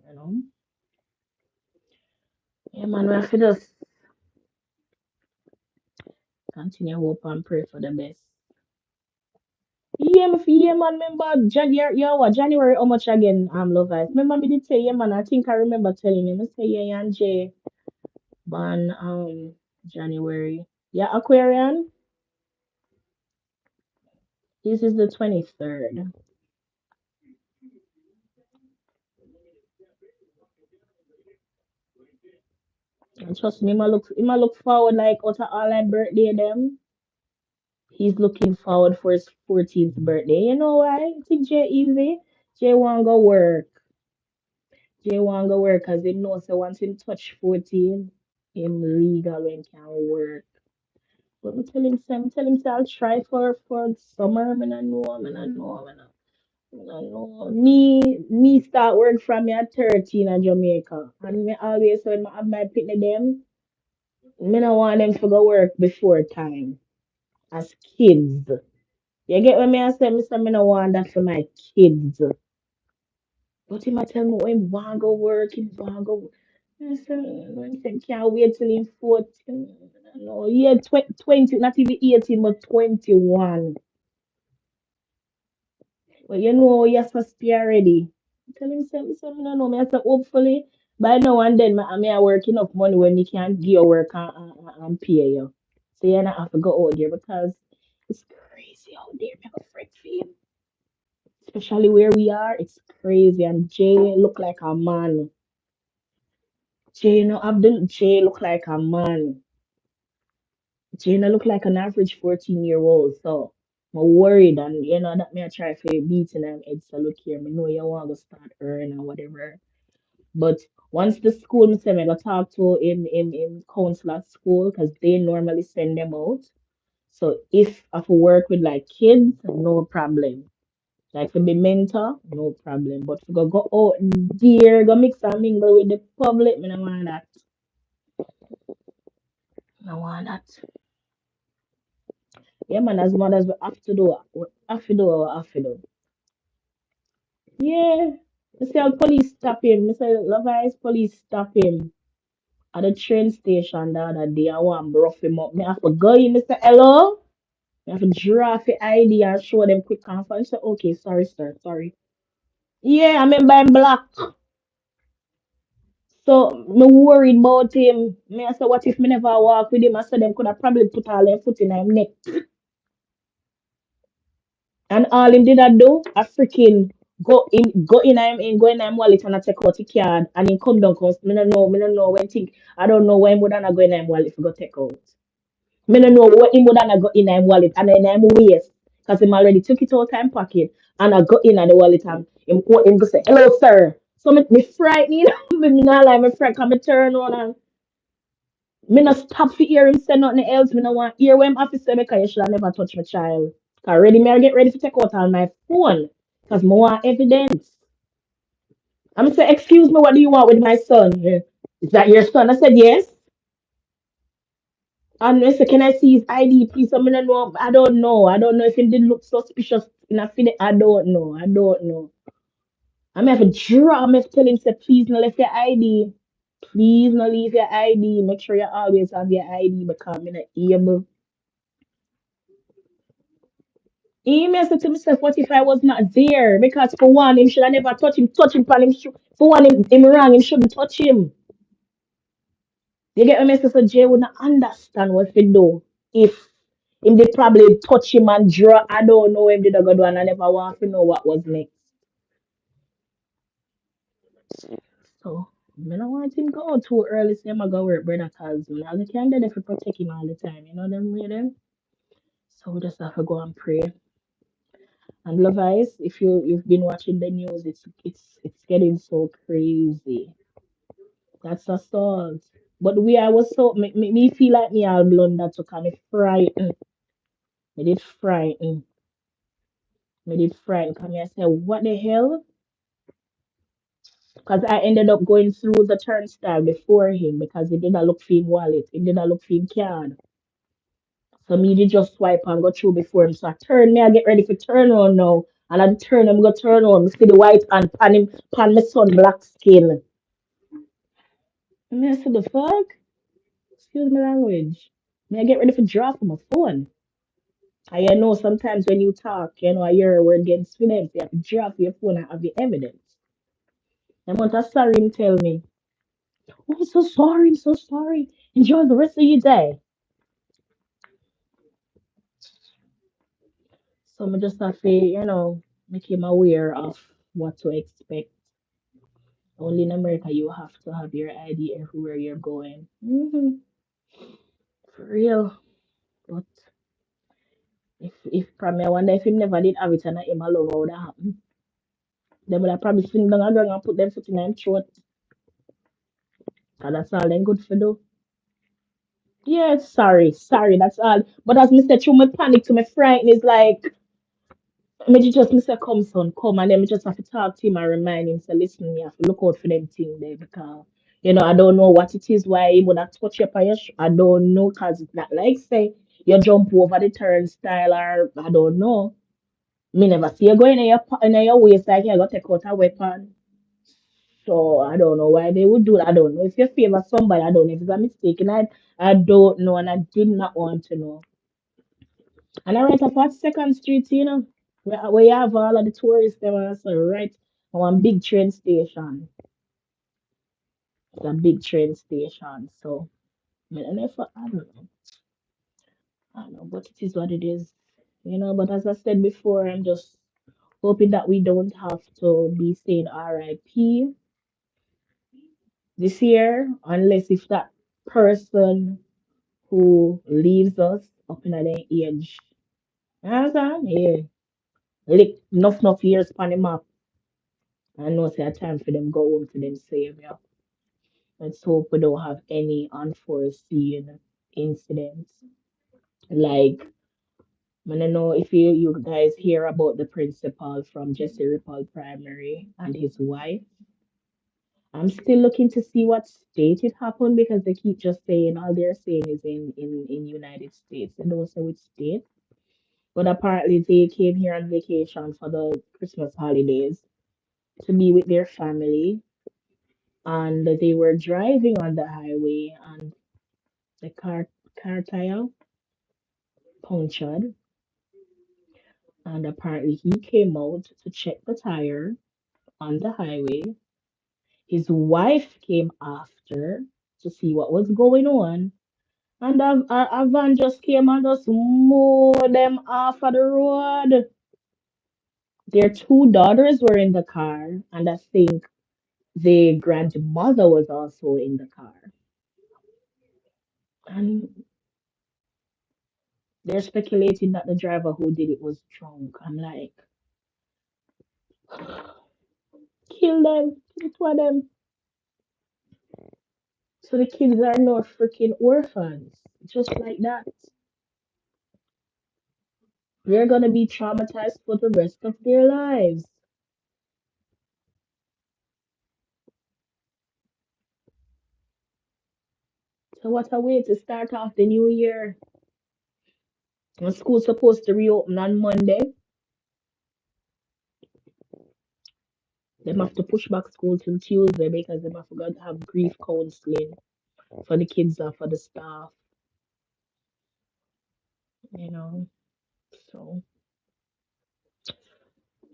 you know. Yeah, man, we have to just continue hope and pray for the best. Yeah, man, remember January how much again, Love Ice. Remember me did say, yeah, man, I think I remember telling him, I say, yeah, and Jay, born, January. Yeah, Aquarian, this is the 23rd. And trust me, him a look forward like out of all my birthday them. He's looking forward for his 14th birthday. You know why? I think Jay easy. Jay want go work. Jay want go work because he knows so once him touch 14, him legal when can work. But tell him say I'll try for summer. I mean, I know, I mean, I know, I mean, I know. Me start work from me at 13 in Jamaica. And me always when I have my picnic them, me no want them to go work before time as kids. You get what me I say? Me say me no want that for my kids. But he might tell me when he want go work, he want go. I say, I say, can't wait till him 14. No, yeah, 20, not even 18, but 21. But you know, you're supposed to be already. Tell him something, no, no, me I say, hopefully, by now and then, I work enough money when me can give you work and pay you. So you not have to go out there because it's crazy out there. Me have a friend for especially where we are, it's crazy. And Jay look like a man. Jay, no, Abdul Jay look like a man. Jay no look like an average 14-year-old. So I'm worried and you know that me I try for beating them head. So look here, me know you want to start earning or whatever. But once the school me say me go talk to in council at school because they normally send them out. So if I have to work with like kids, no problem. Like for be mentor, no problem. But if you go out there, go mix and mingle with the public, me no want that. No want that. Yeah, man, as mothers we have to do we have to do what we have to do. Yeah. I see how police stop him. I say love eyes police stop him at the train station the other day. I want to rough him up. Me have to go in, I say hello. Me have to draw the ID and show them quick and I say, okay, sorry, sir, sorry. Yeah, I remember I'm black. So me worried about him. Me I say, what if me never walk with him? I said them could have probably put all their foot in him neck. And all him did I do, I freaking go in him wallet and I take out the card and he come down cause me no know when think I don't know when would I go in him wallet for go take out. Me no know what him would I go in him wallet and in him waist. Cause him already took it out time pocket and I go in at the wallet and him go say, hello sir. So me frightened, me not like me frightened, cause me turn around and me not stop for hear him say nothing else. Me no want hear when officer because you should have never touch my child. Cause ready me I get ready to take out on my phone. Cause more want evidence. I'm say, excuse me, what do you want with my son? Yeah. Is that your son? I said yes. And I said, can I see his ID, please? I mean, I know, I don't know. I don't know if he did look suspicious in a finish. I don't know. I don't know. I'm have to draw. I'm have to tell him, say, please, no left your ID. Please, no leave your ID. Make sure you always have your ID because I'm not able. He may say to himself, what if I was not there? Because for one, him should have never touch him, him for one, him wrong, him shouldn't touch him. You get what I mean? So Jay would not understand what to do if Him did probably touch him and draw. I don't know him did a good one. I never want to know what was next. So I don't want him go out too early. Say I'm gonna go work, brother, cause I can't do that for protect him all the time. You know them way them. So we just have to go and pray. And love eyes, if you've been watching the news, it's getting so crazy. That's assault. But we I was so me feel like me all blunder to come me frightened. Me did frighten. Me did frighten. Come here, I say, what the hell? Because I ended up going through the turnstile before him because he didn't look for him wallet. He didn't look for him card. So me did just swipe and go through before him. So I turn me, I get ready for turn on now. And I turn him, go turn on. Me see the white and pan him, pan my son black skin. Me I say the fuck? Excuse my language. Me I get ready for draw for my phone. And you know sometimes when you talk, you know, I hear a word against them. So you have to draw for your phone and have the evidence. The amount of sorry him tell me. Oh, I'm so sorry, I'm so sorry. Enjoy the rest of your day. So I just have to, make him aware of what to expect. Only in America you have to have your ID everywhere you're going. For real. But if from me, I wonder if him never did have it and him alone, what would have happened? They would have probably sling down a gun and put them foot in their throat. And that's all they good for do. Yeah, sorry, that's all. But as Mr. True, my panic to my frighten is like me just Mr. Come son, come and then me just have to talk to him and remind him, say, listen, you have to look out for them thing there because I don't know what it is why he would have touch you on your I don't know because it's not like say you jump over the turnstile or I don't know. Me never see you going in your waist like you got to take out a weapon. So I don't know why they would do that. I don't know if you favor somebody. I don't know if it's a mistake, and I don't know, and I did not want to know. And I went up at Second Street, where you have all of the tourists them and so right on one big train station. It's a big train station. So I don't know. I don't know, but it is what it is. But as I said before, I'm just hoping that we don't have to be saying RIP this year, unless if that person who leaves us up in their age. You understand? Yeah. Like enough years on the map. I know it's a time for them go home to them savior. Let's hope we don't have any unforeseen incidents. Like, I don't know if you guys hear about the principal from Jesse Ripple Primary and his wife. I'm still looking to see what state it happened because they keep just saying all they're saying is in United States. They don't say which state. But apparently they came here on vacation for the Christmas holidays to be with their family and they were driving on the highway and the car tire punctured and apparently he came out to check the tire on the highway. His wife came after to see what was going on and a van just came and just mowed them off of the road. Their two daughters were in the car and I think the grandmother was also in the car. And they're speculating that the driver who did it was drunk. I'm like, kill two of them. So the kids are not freaking orphans. Just like that. They're gonna be traumatized for the rest of their lives. So what a way to start off the new year. And school's supposed to reopen on Monday. They have to push back school till Tuesday because they have to have grief counseling for the kids and for the staff, you know. So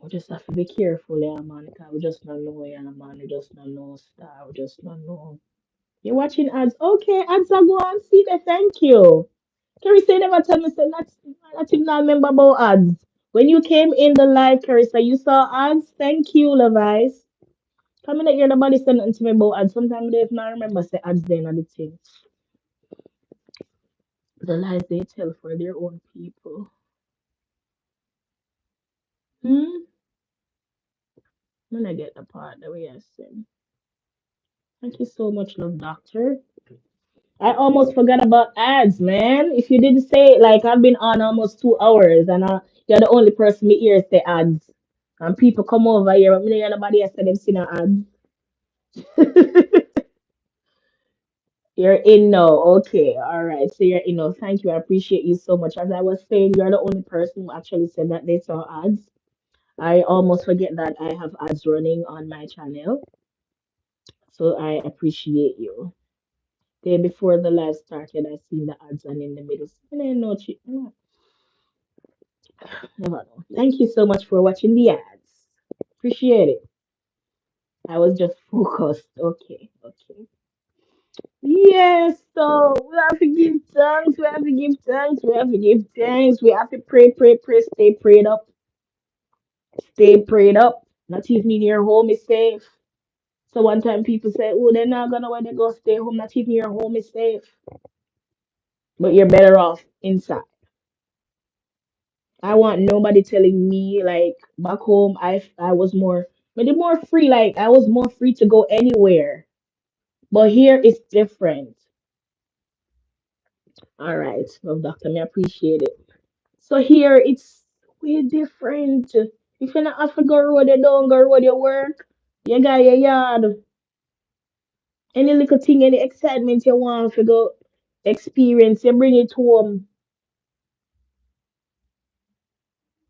we just have to be careful, yeah, man. Because we just don't know, yeah, man. We just don't know star. We just don't know. You're watching ads. Okay, ads are go and see the thank you. Carissa never tell me say that him not remember about ads. When you came in the live, Carissa, you saw ads. Thank you, Levi's. Come in that you're nobody said nothing to me about ads. Sometimes they not remember say ads then are the thing. The lies they tell for their own people. Hmm? When I get the part that we are saying. Thank you so much, love doctor. I almost forgot about ads, man. If you didn't say it, like I've been on almost 2 hours and you're the only person me hear say ads. And people come over here, but me hear nobody else say them see no ads. You're in now. Okay. All right. So you're in now. Thank you. I appreciate you so much. As I was saying, you're the only person who actually said that they saw ads. I almost forget that I have ads running on my channel. So I appreciate you. Day before the live started, I seen the ads and in the middle. And I know never know. Thank you so much for watching the ads. Appreciate it. I was just focused. Okay, okay. Yes, so we have to give thanks, we have to give thanks, we have to give thanks, we have to pray, pray, pray, stay prayed up, stay prayed up. Not even in your home is safe. So one time people say, oh, they're not gonna when they go stay home, not even your home is safe. But you're better off inside. I want nobody telling me like back home I was more maybe more free, like I was more free to go anywhere. But here it's different. All right, well, doctor, me appreciate it. So here it's way different. If you're not have to go road, you don't go road your work. You got your yard. Any little thing, any excitement you want to go experience, you bring it home.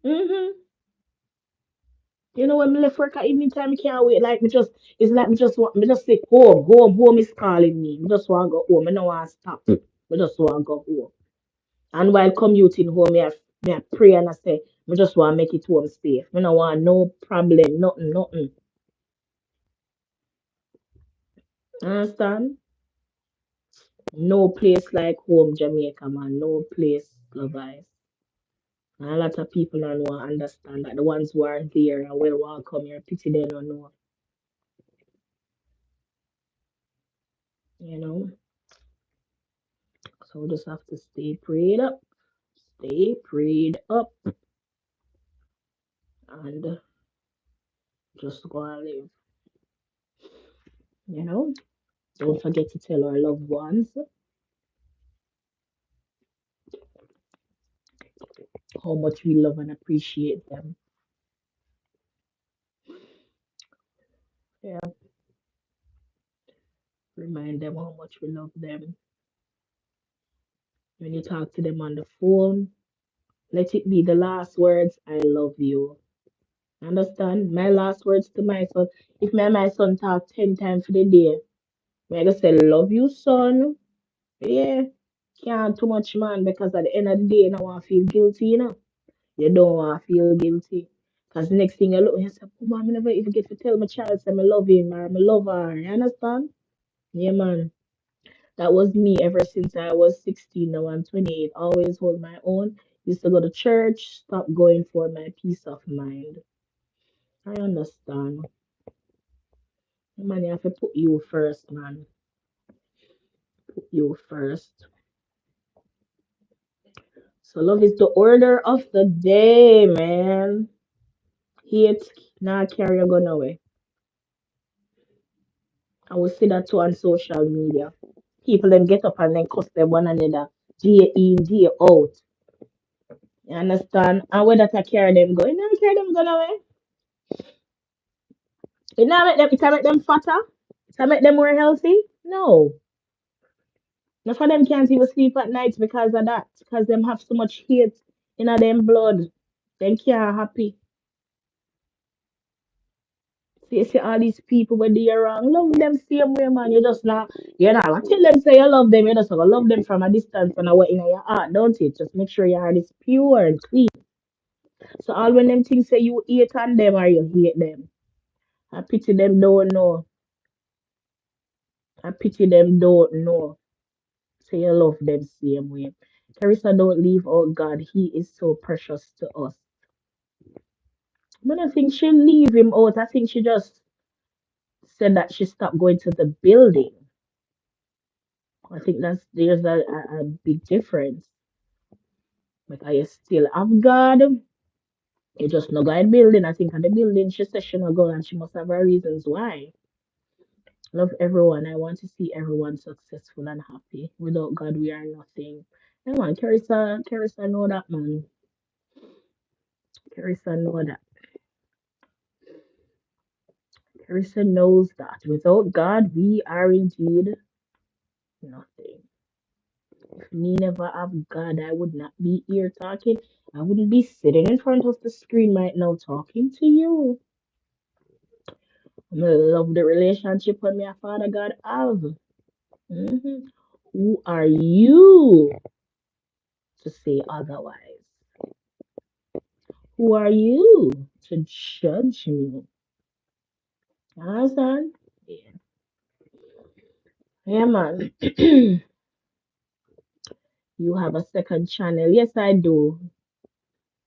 Mm-hmm. You know when me left work at evening time, I can't wait. Like me just it's like me just say home, home, home is calling me. Me just want to go home. I don't want to stop. Me just want to go home. And while commuting home, me I pray and I say, me just want to make it home safe. Me no want no problem, nothing, nothing. Understand? No place like home, Jamaica, man. No place, love eyes. And a lot of people don't know understand that the ones who are there and will want to come here, pity they don't know. You know? So we just have to stay prayed up. Stay prayed up and just go and live. You know? Don't forget to tell our loved ones how much we love and appreciate them. Yeah. Remind them how much we love them. When you talk to them on the phone, let it be the last words, I love you. Understand? My last words to my son. If my son talk 10 times for the day, I just say, love you, son. Yeah. Can't too much, man, because at the end of the day, you don't want to feel guilty, you know. You don't want to feel guilty. Because the next thing you look and you say, oh, man, I never even get to tell my child, say, I love him or I love her. You understand? Yeah, man. That was me ever since I was 16. Now I'm 28. Always hold my own. Used to go to church, stop going for my peace of mind. I understand. Man, you have to put you first, man. Put you first. So love is the order of the day, man. Hate not carry a gun away. I will see that too on social media. People then get up and then cuss them one another. Day in, day out. You understand? And where that I carry them go, you never carry them gun away. It not make them fatter. It not make them more healthy. No. None of them can't even sleep at night because of that. Because them have so much hate in them blood. They can't happy. So you see all these people when they are wrong, love them same way, man. You're not gonna tell them say you love them, you just gonna love them from a distance and away in your heart, don't it? Just make sure your heart is pure and clean. So all when them things say you hate on them or you hate them. I pity them don't know. I pity them don't know. Say you love them same way. Carissa, don't leave out God. He is so precious to us. But I think she leave him out. I think she just said that she stopped going to the building. I think there's a big difference. Because you still have God. You just no go in building. I think at the building she said she no go and she must have her reasons why. Love everyone. I want to see everyone successful and happy. Without God, we are nothing. Yeah, man, Carissa know that, man. Carissa know that. Carissa knows that. Without God, we are indeed nothing. If me never have God, I would not be here talking. I wouldn't be sitting in front of the screen right now talking to you. I love the relationship with my Father God have. Mhm. Who are you to say otherwise? Who are you to judge me? Understand? Yeah, yeah, man. You have a second channel. Yes, I do.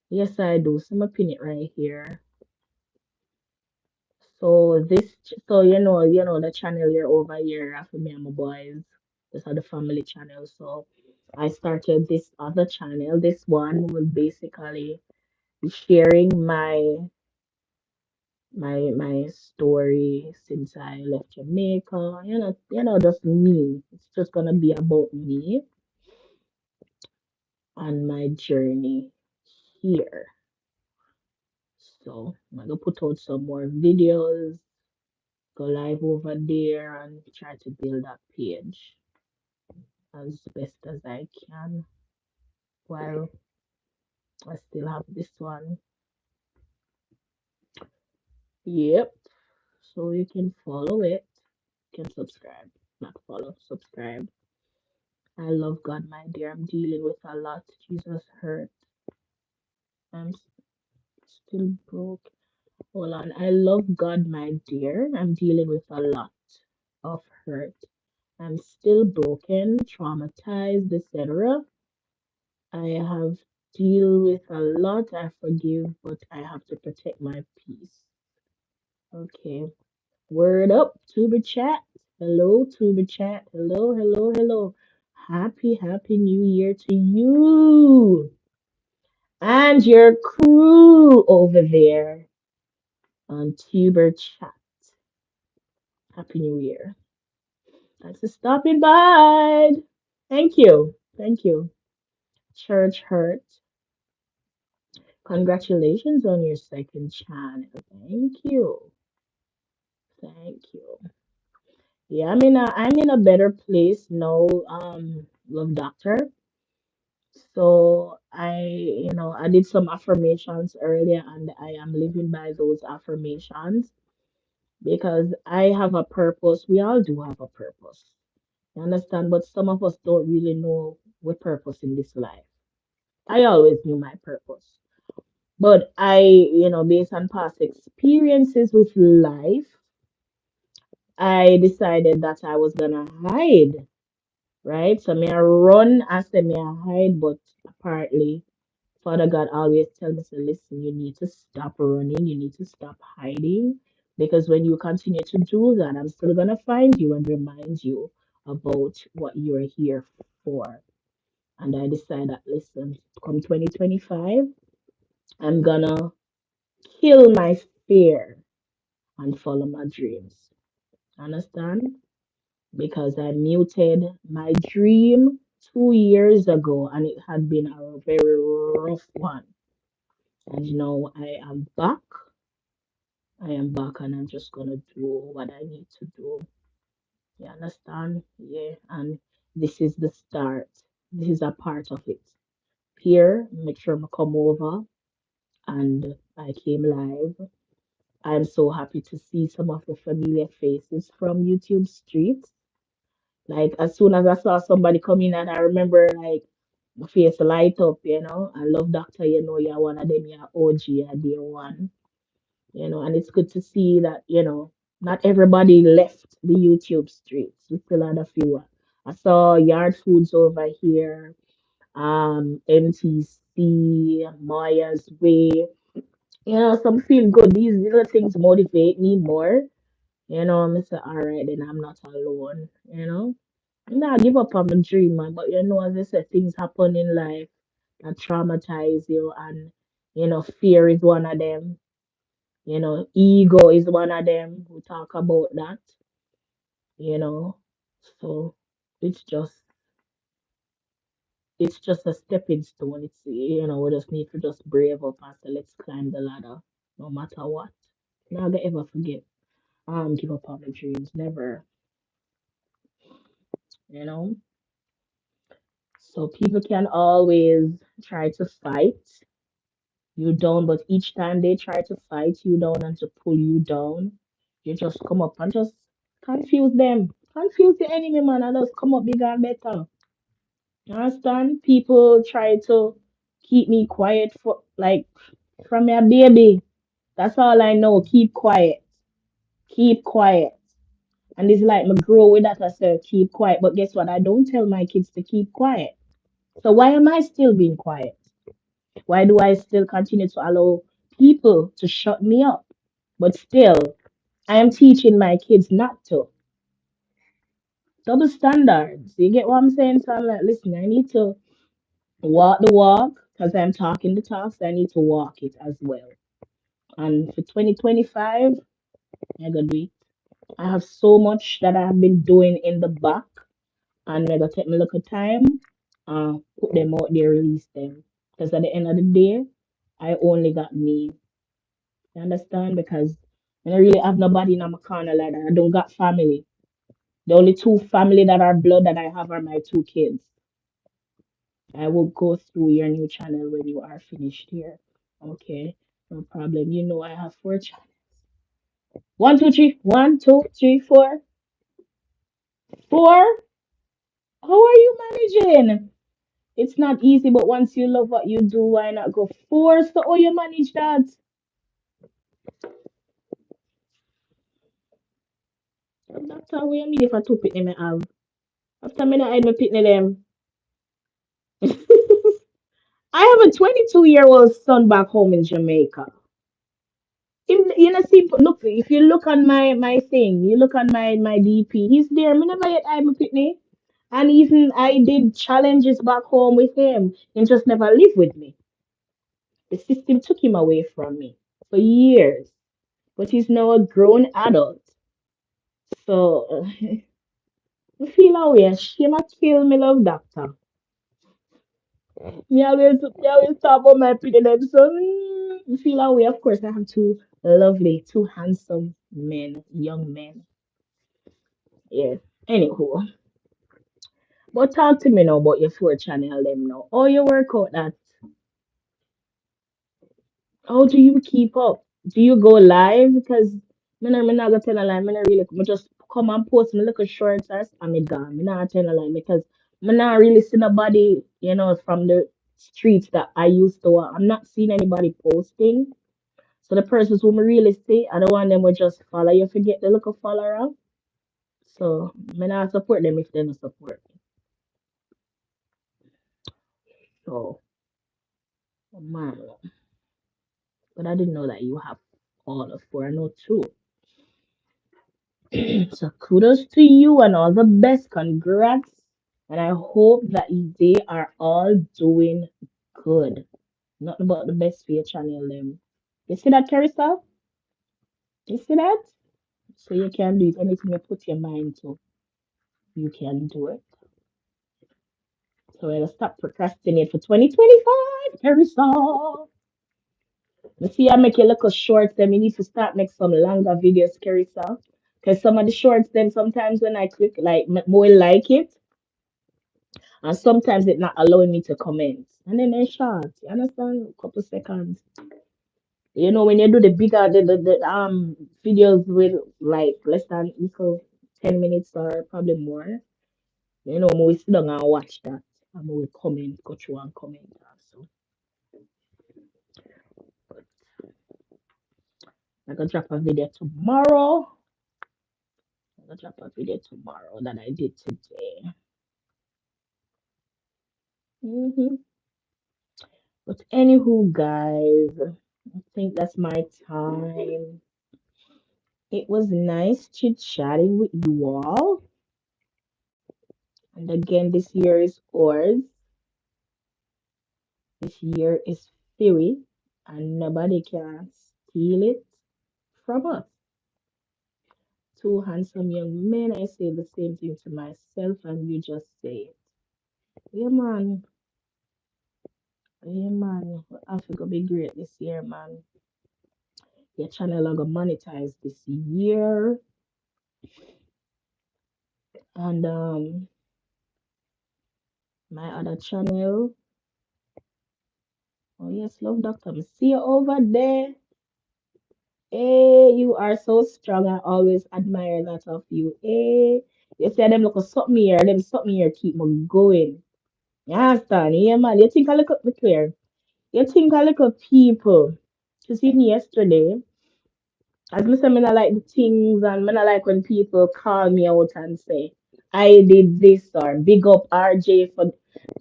Yes, I do. So I'm gonna pin it right here. So so the channel here over here after me and my boys. This are the family channel. So I started this other channel. This one will basically be sharing my story since I left Jamaica. Just me. It's just gonna be about me and my journey here. So I'm gonna put out some more videos, go live over there and try to build that page as best as I can while I still have this one. Yep. So you can follow it. You can subscribe. Not follow, subscribe. I love God, my dear. I'm dealing with a lot. Jesus hurt. I'm still broke. Hold on. I love God, my dear. I'm dealing with a lot of hurt. I'm still broken, traumatized, etc. I have deal with a lot. I forgive, but I have to protect my peace. Okay. Word up, Tuber chat. Hello, Tuber chat. Hello, hello, hello. Happy New Year to you and your crew over there on Tuber chat. Happy New Year. Thanks for stopping by. Thank you. Thank you. Church Hurt. Congratulations on your second channel. Thank you. Thank you. Yeah, I'm in a better place now, love doctor. So I did some affirmations earlier and I am living by those affirmations because I have a purpose. We all do have a purpose. You understand? But some of us don't really know what purpose in this life. I always knew my purpose. But based on past experiences with life, I decided that I was gonna hide, right? So me I run, I say me I hide, but apparently Father God always tell me, say, listen, you need to stop running, you need to stop hiding, because when you continue to do that, I'm still gonna find you and remind you about what you're here for. And I decided that, listen, come 2025, I'm gonna kill my fear and follow my dreams. Understand? Because I muted my dream 2 years ago and it had been a very rough one. And now I am back. I am back and I'm just gonna do what I need to do. You understand? Yeah. And this is the start. This is a part of it. Here, make sure I come over and I came live. I'm so happy to see some of the familiar faces from YouTube streets. Like as soon as I saw somebody come in and I remember like my face light up. I love Doctor, you're one of them, you're OG, you're day one. And it's good to see that, not everybody left the YouTube streets. We still had a few. I saw Yard Foods over here. MTC, Maya's Way. Some feel good. These little things motivate me more. I say, all right, then I'm not alone. Nah, give up on my dream, man. But as I said, things happen in life that traumatize you, and fear is one of them. Ego is one of them. We talk about that. You know, so it's just it's just a stepping stone. We just need to just brave up and say, let's climb the ladder, no matter what. Never ever forget. Give up on my dreams. Never. You know. So people can always try to fight you down, but each time they try to fight you down and to pull you down, you just come up and just confuse them. Confuse the enemy, man, and just come up bigger and better. You understand? People try to keep me quiet for like from a baby. That's all I know. Keep quiet. Keep quiet. And it's like me grow with that. I say keep quiet. But guess what? I don't tell my kids to keep quiet. So why am I still being quiet? Why do I still continue to allow people to shut me up? But still, I am teaching my kids not to. Double standards. You get what I'm saying? So I'm like, listen, I need to walk the walk because I'm talking the talk, so I need to walk it as well. And for 2025, I'm gonna do it. I have so much that I have been doing in the back, and I'm gonna take me look at time, put them out there, release them. Because at the end of the day, I only got me. You understand? Because I don't really have nobody in my corner like that. I don't got family. The only two family that are blood that I have are my two kids. I will go through your new channel when you are finished here. Okay, no problem. I have four channels. One, two, three. One, two, three, four. Four? How are you managing? It's not easy, but once you love what you do, why not go four? So how you manage that? That's how we mean if I two pitney me have. After me not hide my pitney them. I have a 22-year-old son back home in Jamaica. See, look, if you look on my thing, you look on my DP, he's there. Me never yet I'm a pitney. And even I did challenges back home with him. He just never lived with me. The system took him away from me for years. But he's now a grown adult. So I feel away. She might kill me, love doctor. Me always talk about my pretty them. So I feel away. Of course, I have two lovely, two handsome men, young men. Yeah. Anywho, but talk to me now about your four channel them now. Oh, you work out that. How do you keep up? Do you go live? Because me not gonna tell a lie. Me not really. Me just come and post me little shorts or and me gone. Me not tell a lie because me not really see nobody, from the streets that I used to. I'm not seeing anybody posting. So the persons who me really see, I don't want them will just follow you. Forget the little follower. So me not support them if they don't support me. So man, but I didn't know that you have all of four. I know two. So kudos to you and all the best. Congrats. And I hope that they are all doing good. Nothing but the best for your channel them. You see that, Carissa? You see that? So you can do it. Anything you put your mind to, you can do it. So I'll stop procrastinate for 2025, Carissa. You see, I make a little shorts, then we need to start make some longer videos, Carissa. Because some of the shorts, then sometimes when I click like more like it, and sometimes it not allowing me to comment. And then they short, you understand? A couple seconds. When you do the bigger the videos with like less than equal 10 minutes or probably more, we sit down and watch that. And we comment, go through and comment. So I'm gonna drop a video tomorrow. I'm gonna drop a video tomorrow that I did today. Hmm. But anywho, guys, I think that's my time. It was nice chit chatting with you all. And again, this year is ours. This year is free, and nobody can steal it from us. Two handsome young men, I say the same thing to myself, and you just say it. Yeah, man. Yeah, man. Africa be great this year, man. Your channel are gonna monetize this year. And my other channel. Oh yes, love doctor. I see you over there. Hey, you are so strong. I always admire that of you. Hey, you say them look them something here keep me going. You understand? Yeah, man. You think I look up the clear. You think I look up people. To see me yesterday, as me say, me not like the things and me not like when people call me out and say, I did this or big up RJ for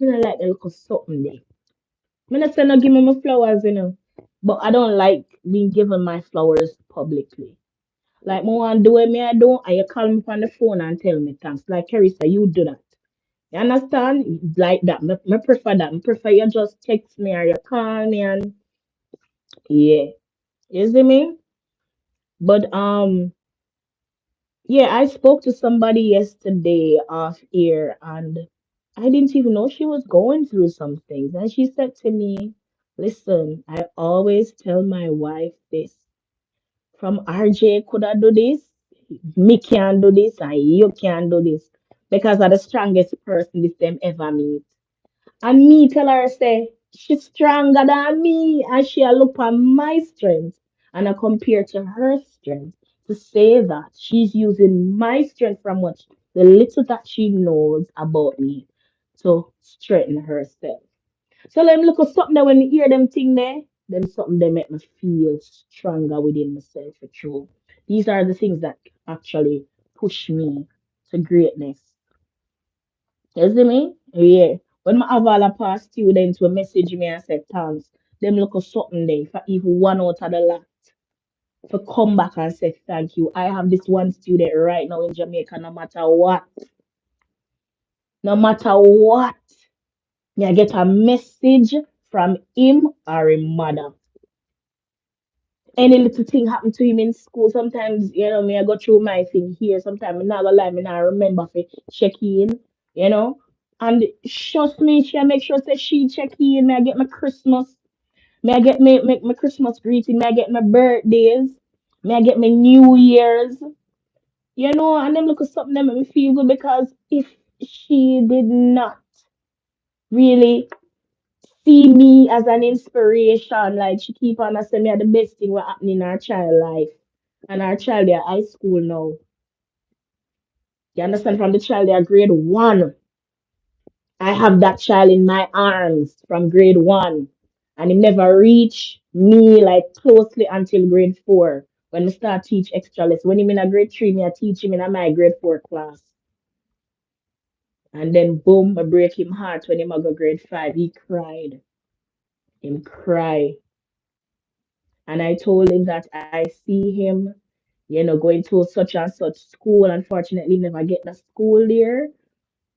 me not like the look of something there. Me not say no give me my flowers, But I don't like being given my flowers publicly. Like me want do it, me I don't, and you call me on the phone and tell me thanks. Like Carissa, you do that. You understand? Like that. Me prefer that. Me prefer you just text me or you call me and yeah. You see me? But yeah, I spoke to somebody yesterday off air and I didn't even know she was going through some things. And she said to me, listen, I always tell my wife this. From RJ could I do this? Me can do this and you can do this. Because I'm the strongest person this them ever meet. And me tell her say she's stronger than me and she a look on my strength and I compare to her strength to say that she's using my strength from what the little that she knows about me to strengthen herself. So let me look at something that when you hear them thing there, them something they make me feel stronger within myself for true. These are the things that actually push me to greatness. You see me? Yeah. When my have all a past students will message me and say thanks, them look at something there for even one out of the lot to come back and say thank you. I have this one student right now in Jamaica, no matter what, me I get a message from him or his mother. Any little thing happen to him in school, sometimes, me I go through my thing here. Sometimes I not gonna lie, me not remember to check in, you know. And trust me, she make sure say she check in. Me I get my Christmas, me I get my Christmas greeting, me I get my birthdays, me I get my New Year's, and them look at something that make me feel good because if she did not really see me as an inspiration. Like she keep on saying me are the best thing what happening in our child life. And our child they are high school now. You understand from the child they are grade one. I have that child in my arms from grade one. And he never reached me like closely until grade four. When we start teach extra lesson. When he in a grade three, me I teach him in my grade four class. And then boom, I break him heart when he go grade five. He cried. Him cry. And I told him that I see him, going to such and such school. Unfortunately, never get that school there.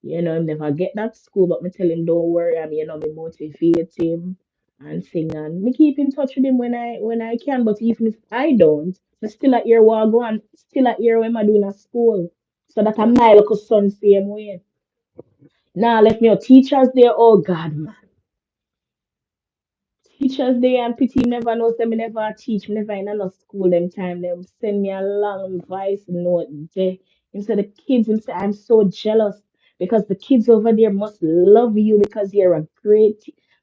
Never get that school. But me tell him, don't worry. Me motivate him and sing and me keep in touch with him when I can. But even if I don't, I still at year one go and still at year when I doing at school. So that a my little son same way. Now left me your teachers there. Oh God, man. Teachers day and pity never know say me never teach, me never in no school them time. Them send me a long voice note there. Him say the kids, him say I'm so jealous because the kids over there must love you because you're a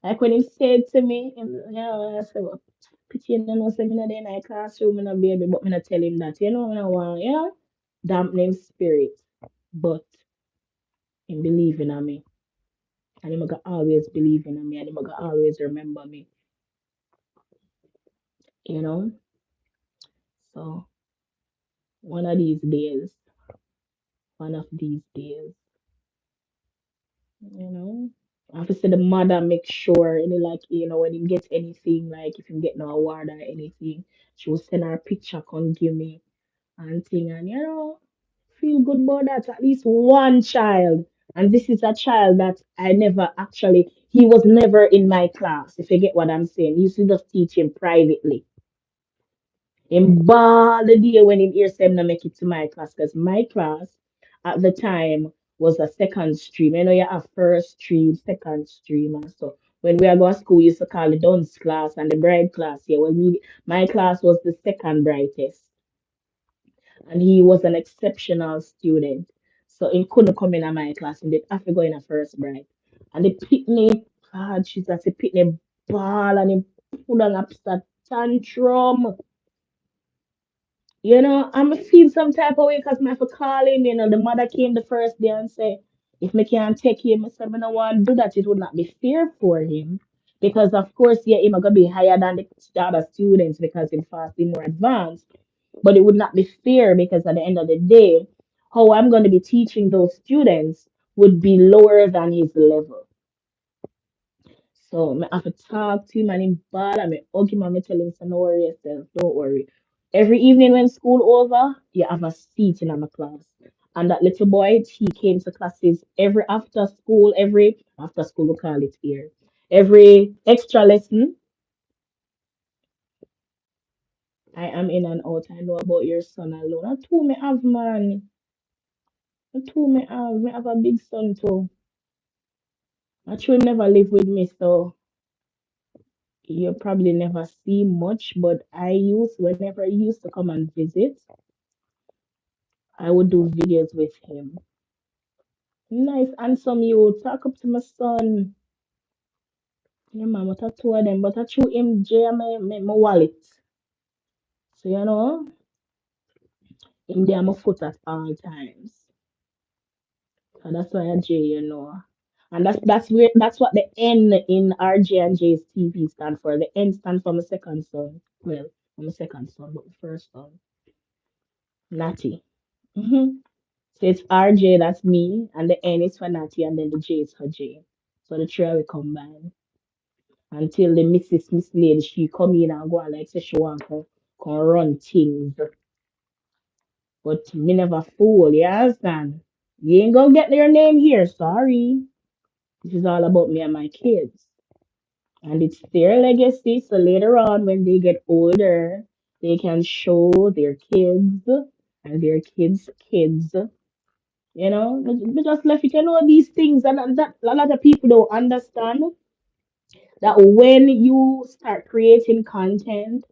like when he said to me, I said, well, pity you know say me not there in a classroom in a baby, but me not tell him that, me not want, dampening spirit. But him believing in me. And him gonna always believe in me and him gonna always remember me, you know? So one of these days, one of these days, you know. Obviously, the mother make sure, like, when him get anything, like if him get no award or anything, she will send her a picture, come give me and thing, and feel good about that. At least one child, and this is a child that I never actually, he was never in my class. If you get what I'm saying, he used to just teach him privately. Him ball the day when him hear say him not make it to my class, because my class at the time was a second stream. You have first stream, second stream, and so when we are going to school, we used to call the dunce class and the bright class. Yeah, well, my class was the second brightest, and he was an exceptional student. So he couldn't come in my class, and they have to go in a first bright. And the picnic, God, she's at the picnic ball, and he put on a tantrum. I'm feel some type of way because I have to call him. The mother came the first day and say, if me can't take him, I said, I don't want to do that. It would not be fair for him. Because, of course, yeah, him going to be higher than the other students because he's fasting more advanced. But it would not be fair because at the end of the day, how I'm going to be teaching those students would be lower than his level. So I have to talk to him and him bad. I mean, hug him and me tell him, so no worry yourself, don't worry. Every evening when school over, you have a seat in my class. And that little boy, he came to classes every after school we call it here. Every extra lesson, I am in and out. I know about your son alone. I told me have man. I told me have a big son too. I should never live with me, so you probably never see much, but whenever he used to come and visit, I would do videos with him. Nice, handsome you. Talk up to my son. Yeah, man, what I told them, but I threw him J my wallet. So, him there my foot at all times. So that's why I J. And that's what the N in RJ and J's TV stand for. The N stand for my second son. Well, I'm a second son, but the first son, Natty. Mm-hmm. So it's RJ, that's me, and the N is for Natty, and then the J is for J. So the three will combine until the Miss Lady, she come in and go and like say she want to come run things. But me never fool, you understand? You ain't gonna get your name here, sorry. This is all about me and my kids. And it's their legacy, so later on when they get older, they can show their kids and their kids' kids. We just left it. These things, and that a lot of people don't understand that when you start creating content,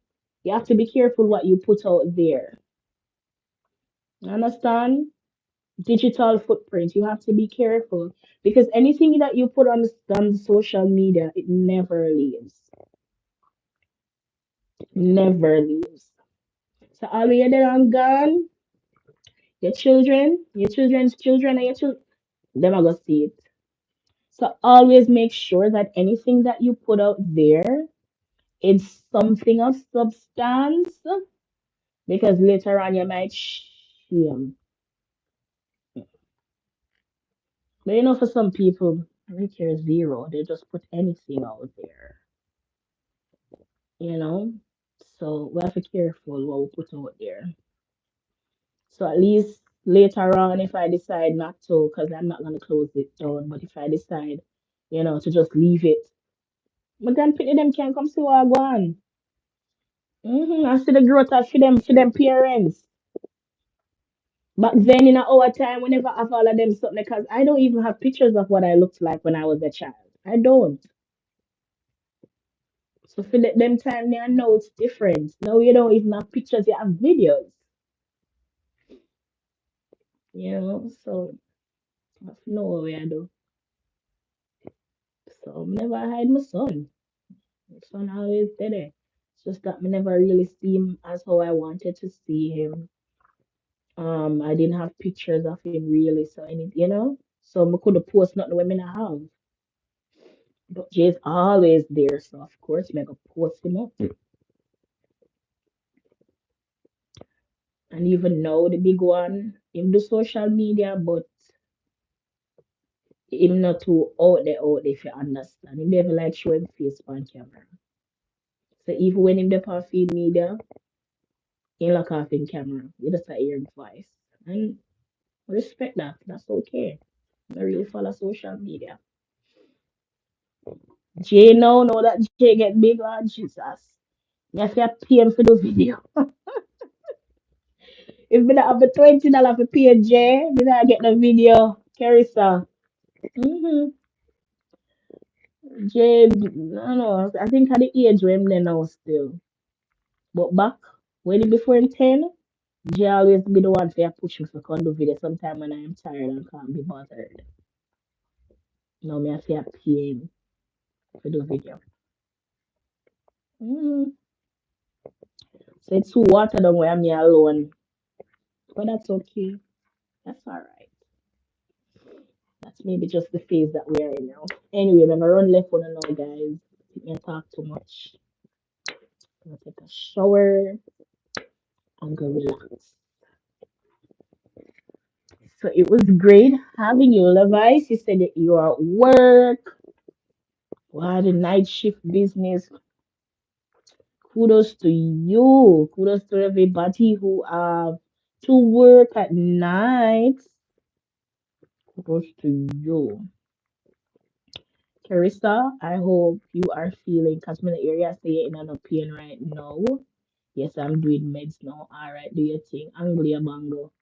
you have to be careful what you put out there. You understand? Digital footprint. You have to be careful because anything that you put on social media, it never leaves. Never leaves. So all the way there and gone, your children's children, and your children, them are gonna see it. So always make sure that anything that you put out there, it's something of substance because later on you might shame. But for some people, they care zero. They just put anything out there, you know. So we have to be careful what we put out there. So at least later on, if I decide not to, because I'm not gonna close it down, but if I decide, to just leave it, my grandparents them can come see what I go on. I see the growth of for them parents. Back then in our time, we never have all of them something because I don't even have pictures of what I looked like when I was a child. I don't. So for them time there, now it's different. Now you don't even have pictures, you have videos. So that's no way I do. So I never hide my son. My son always there. It's just that I never really see him as how I wanted to see him. I didn't have pictures of him really, so so I could have post nothing when I have. But Jay's always there, so of course I go post him up. And even now the big one in the social media, but him not too out there if you understand. He never like showing face on camera. So even when him dey on feed media, he look off in camera. You just hear him voice. And I respect that. That's okay. I really follow social media. Jay now know that Jay get big on Jesus. You have to pay him for the video. If me not have the $20 for pay Jay, me not get the video. Carissa. Mm-hmm. Jay, I know. I think at the age where him there now still. But back when he before him 10, Jay always be the one for push me for come do video sometime when I am tired and can't be bothered. Now me have to pay him for the video. Mm. So it's too water down where me alone. But that's okay. That's alright. That's maybe just the phase that we are in now. Anyway, I'm gonna run left one now, guys. Let me talk too much. I'm gonna take a shower and go relax. So it was great having you, Levice. You said that you are at work. Wow, the night shift business. Kudos to you. Kudos to everybody who have to work at night. Kudos to you. Carissa, I hope you are feeling because my area say in no pain right now. Yes, I'm doing meds now. All right, do your thing. Anglia Bango.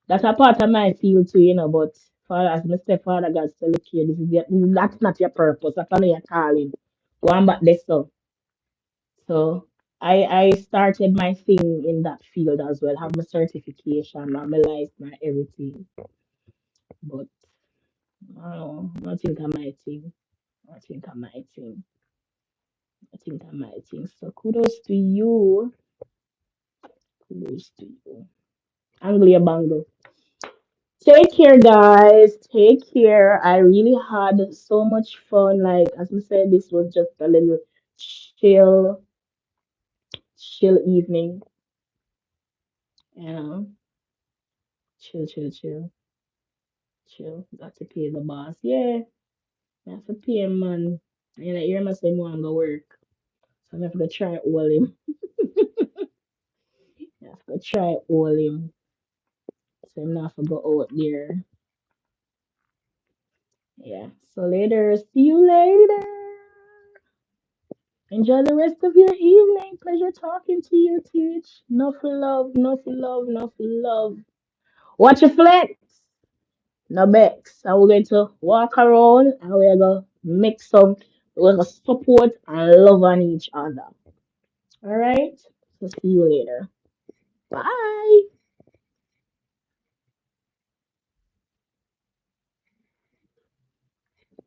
That's a part of my field too, but Father, as Mr. Father God still look here, that's not your purpose. That's not your calling. Go on back there, so. So I started my thing in that field as well. Have my certification, my life, my everything. But I don't know, I think I might thing. I think I might thing. I think I might think. So kudos to you. Kudos to you. Anglia Bango. Take care, guys. Take care. I really had so much fun. Like as I said, this was just a little chill, chill evening. Yeah, chill, chill, chill, chill. Got to pay the boss. Yeah, I have to pay him, man. And I hear him say more I'm gonna work. So I'm gonna try all him. I have to try all him. So I'm not gonna go out there. Yeah. So later. See you later. Enjoy the rest of your evening. Pleasure talking to you, Teach. Nothing love, nothing love, nothing love. Watch your flex. No bex. And we're going to walk around and we're going to make some, we're going to support and love on each other. All right? So see you later. Bye.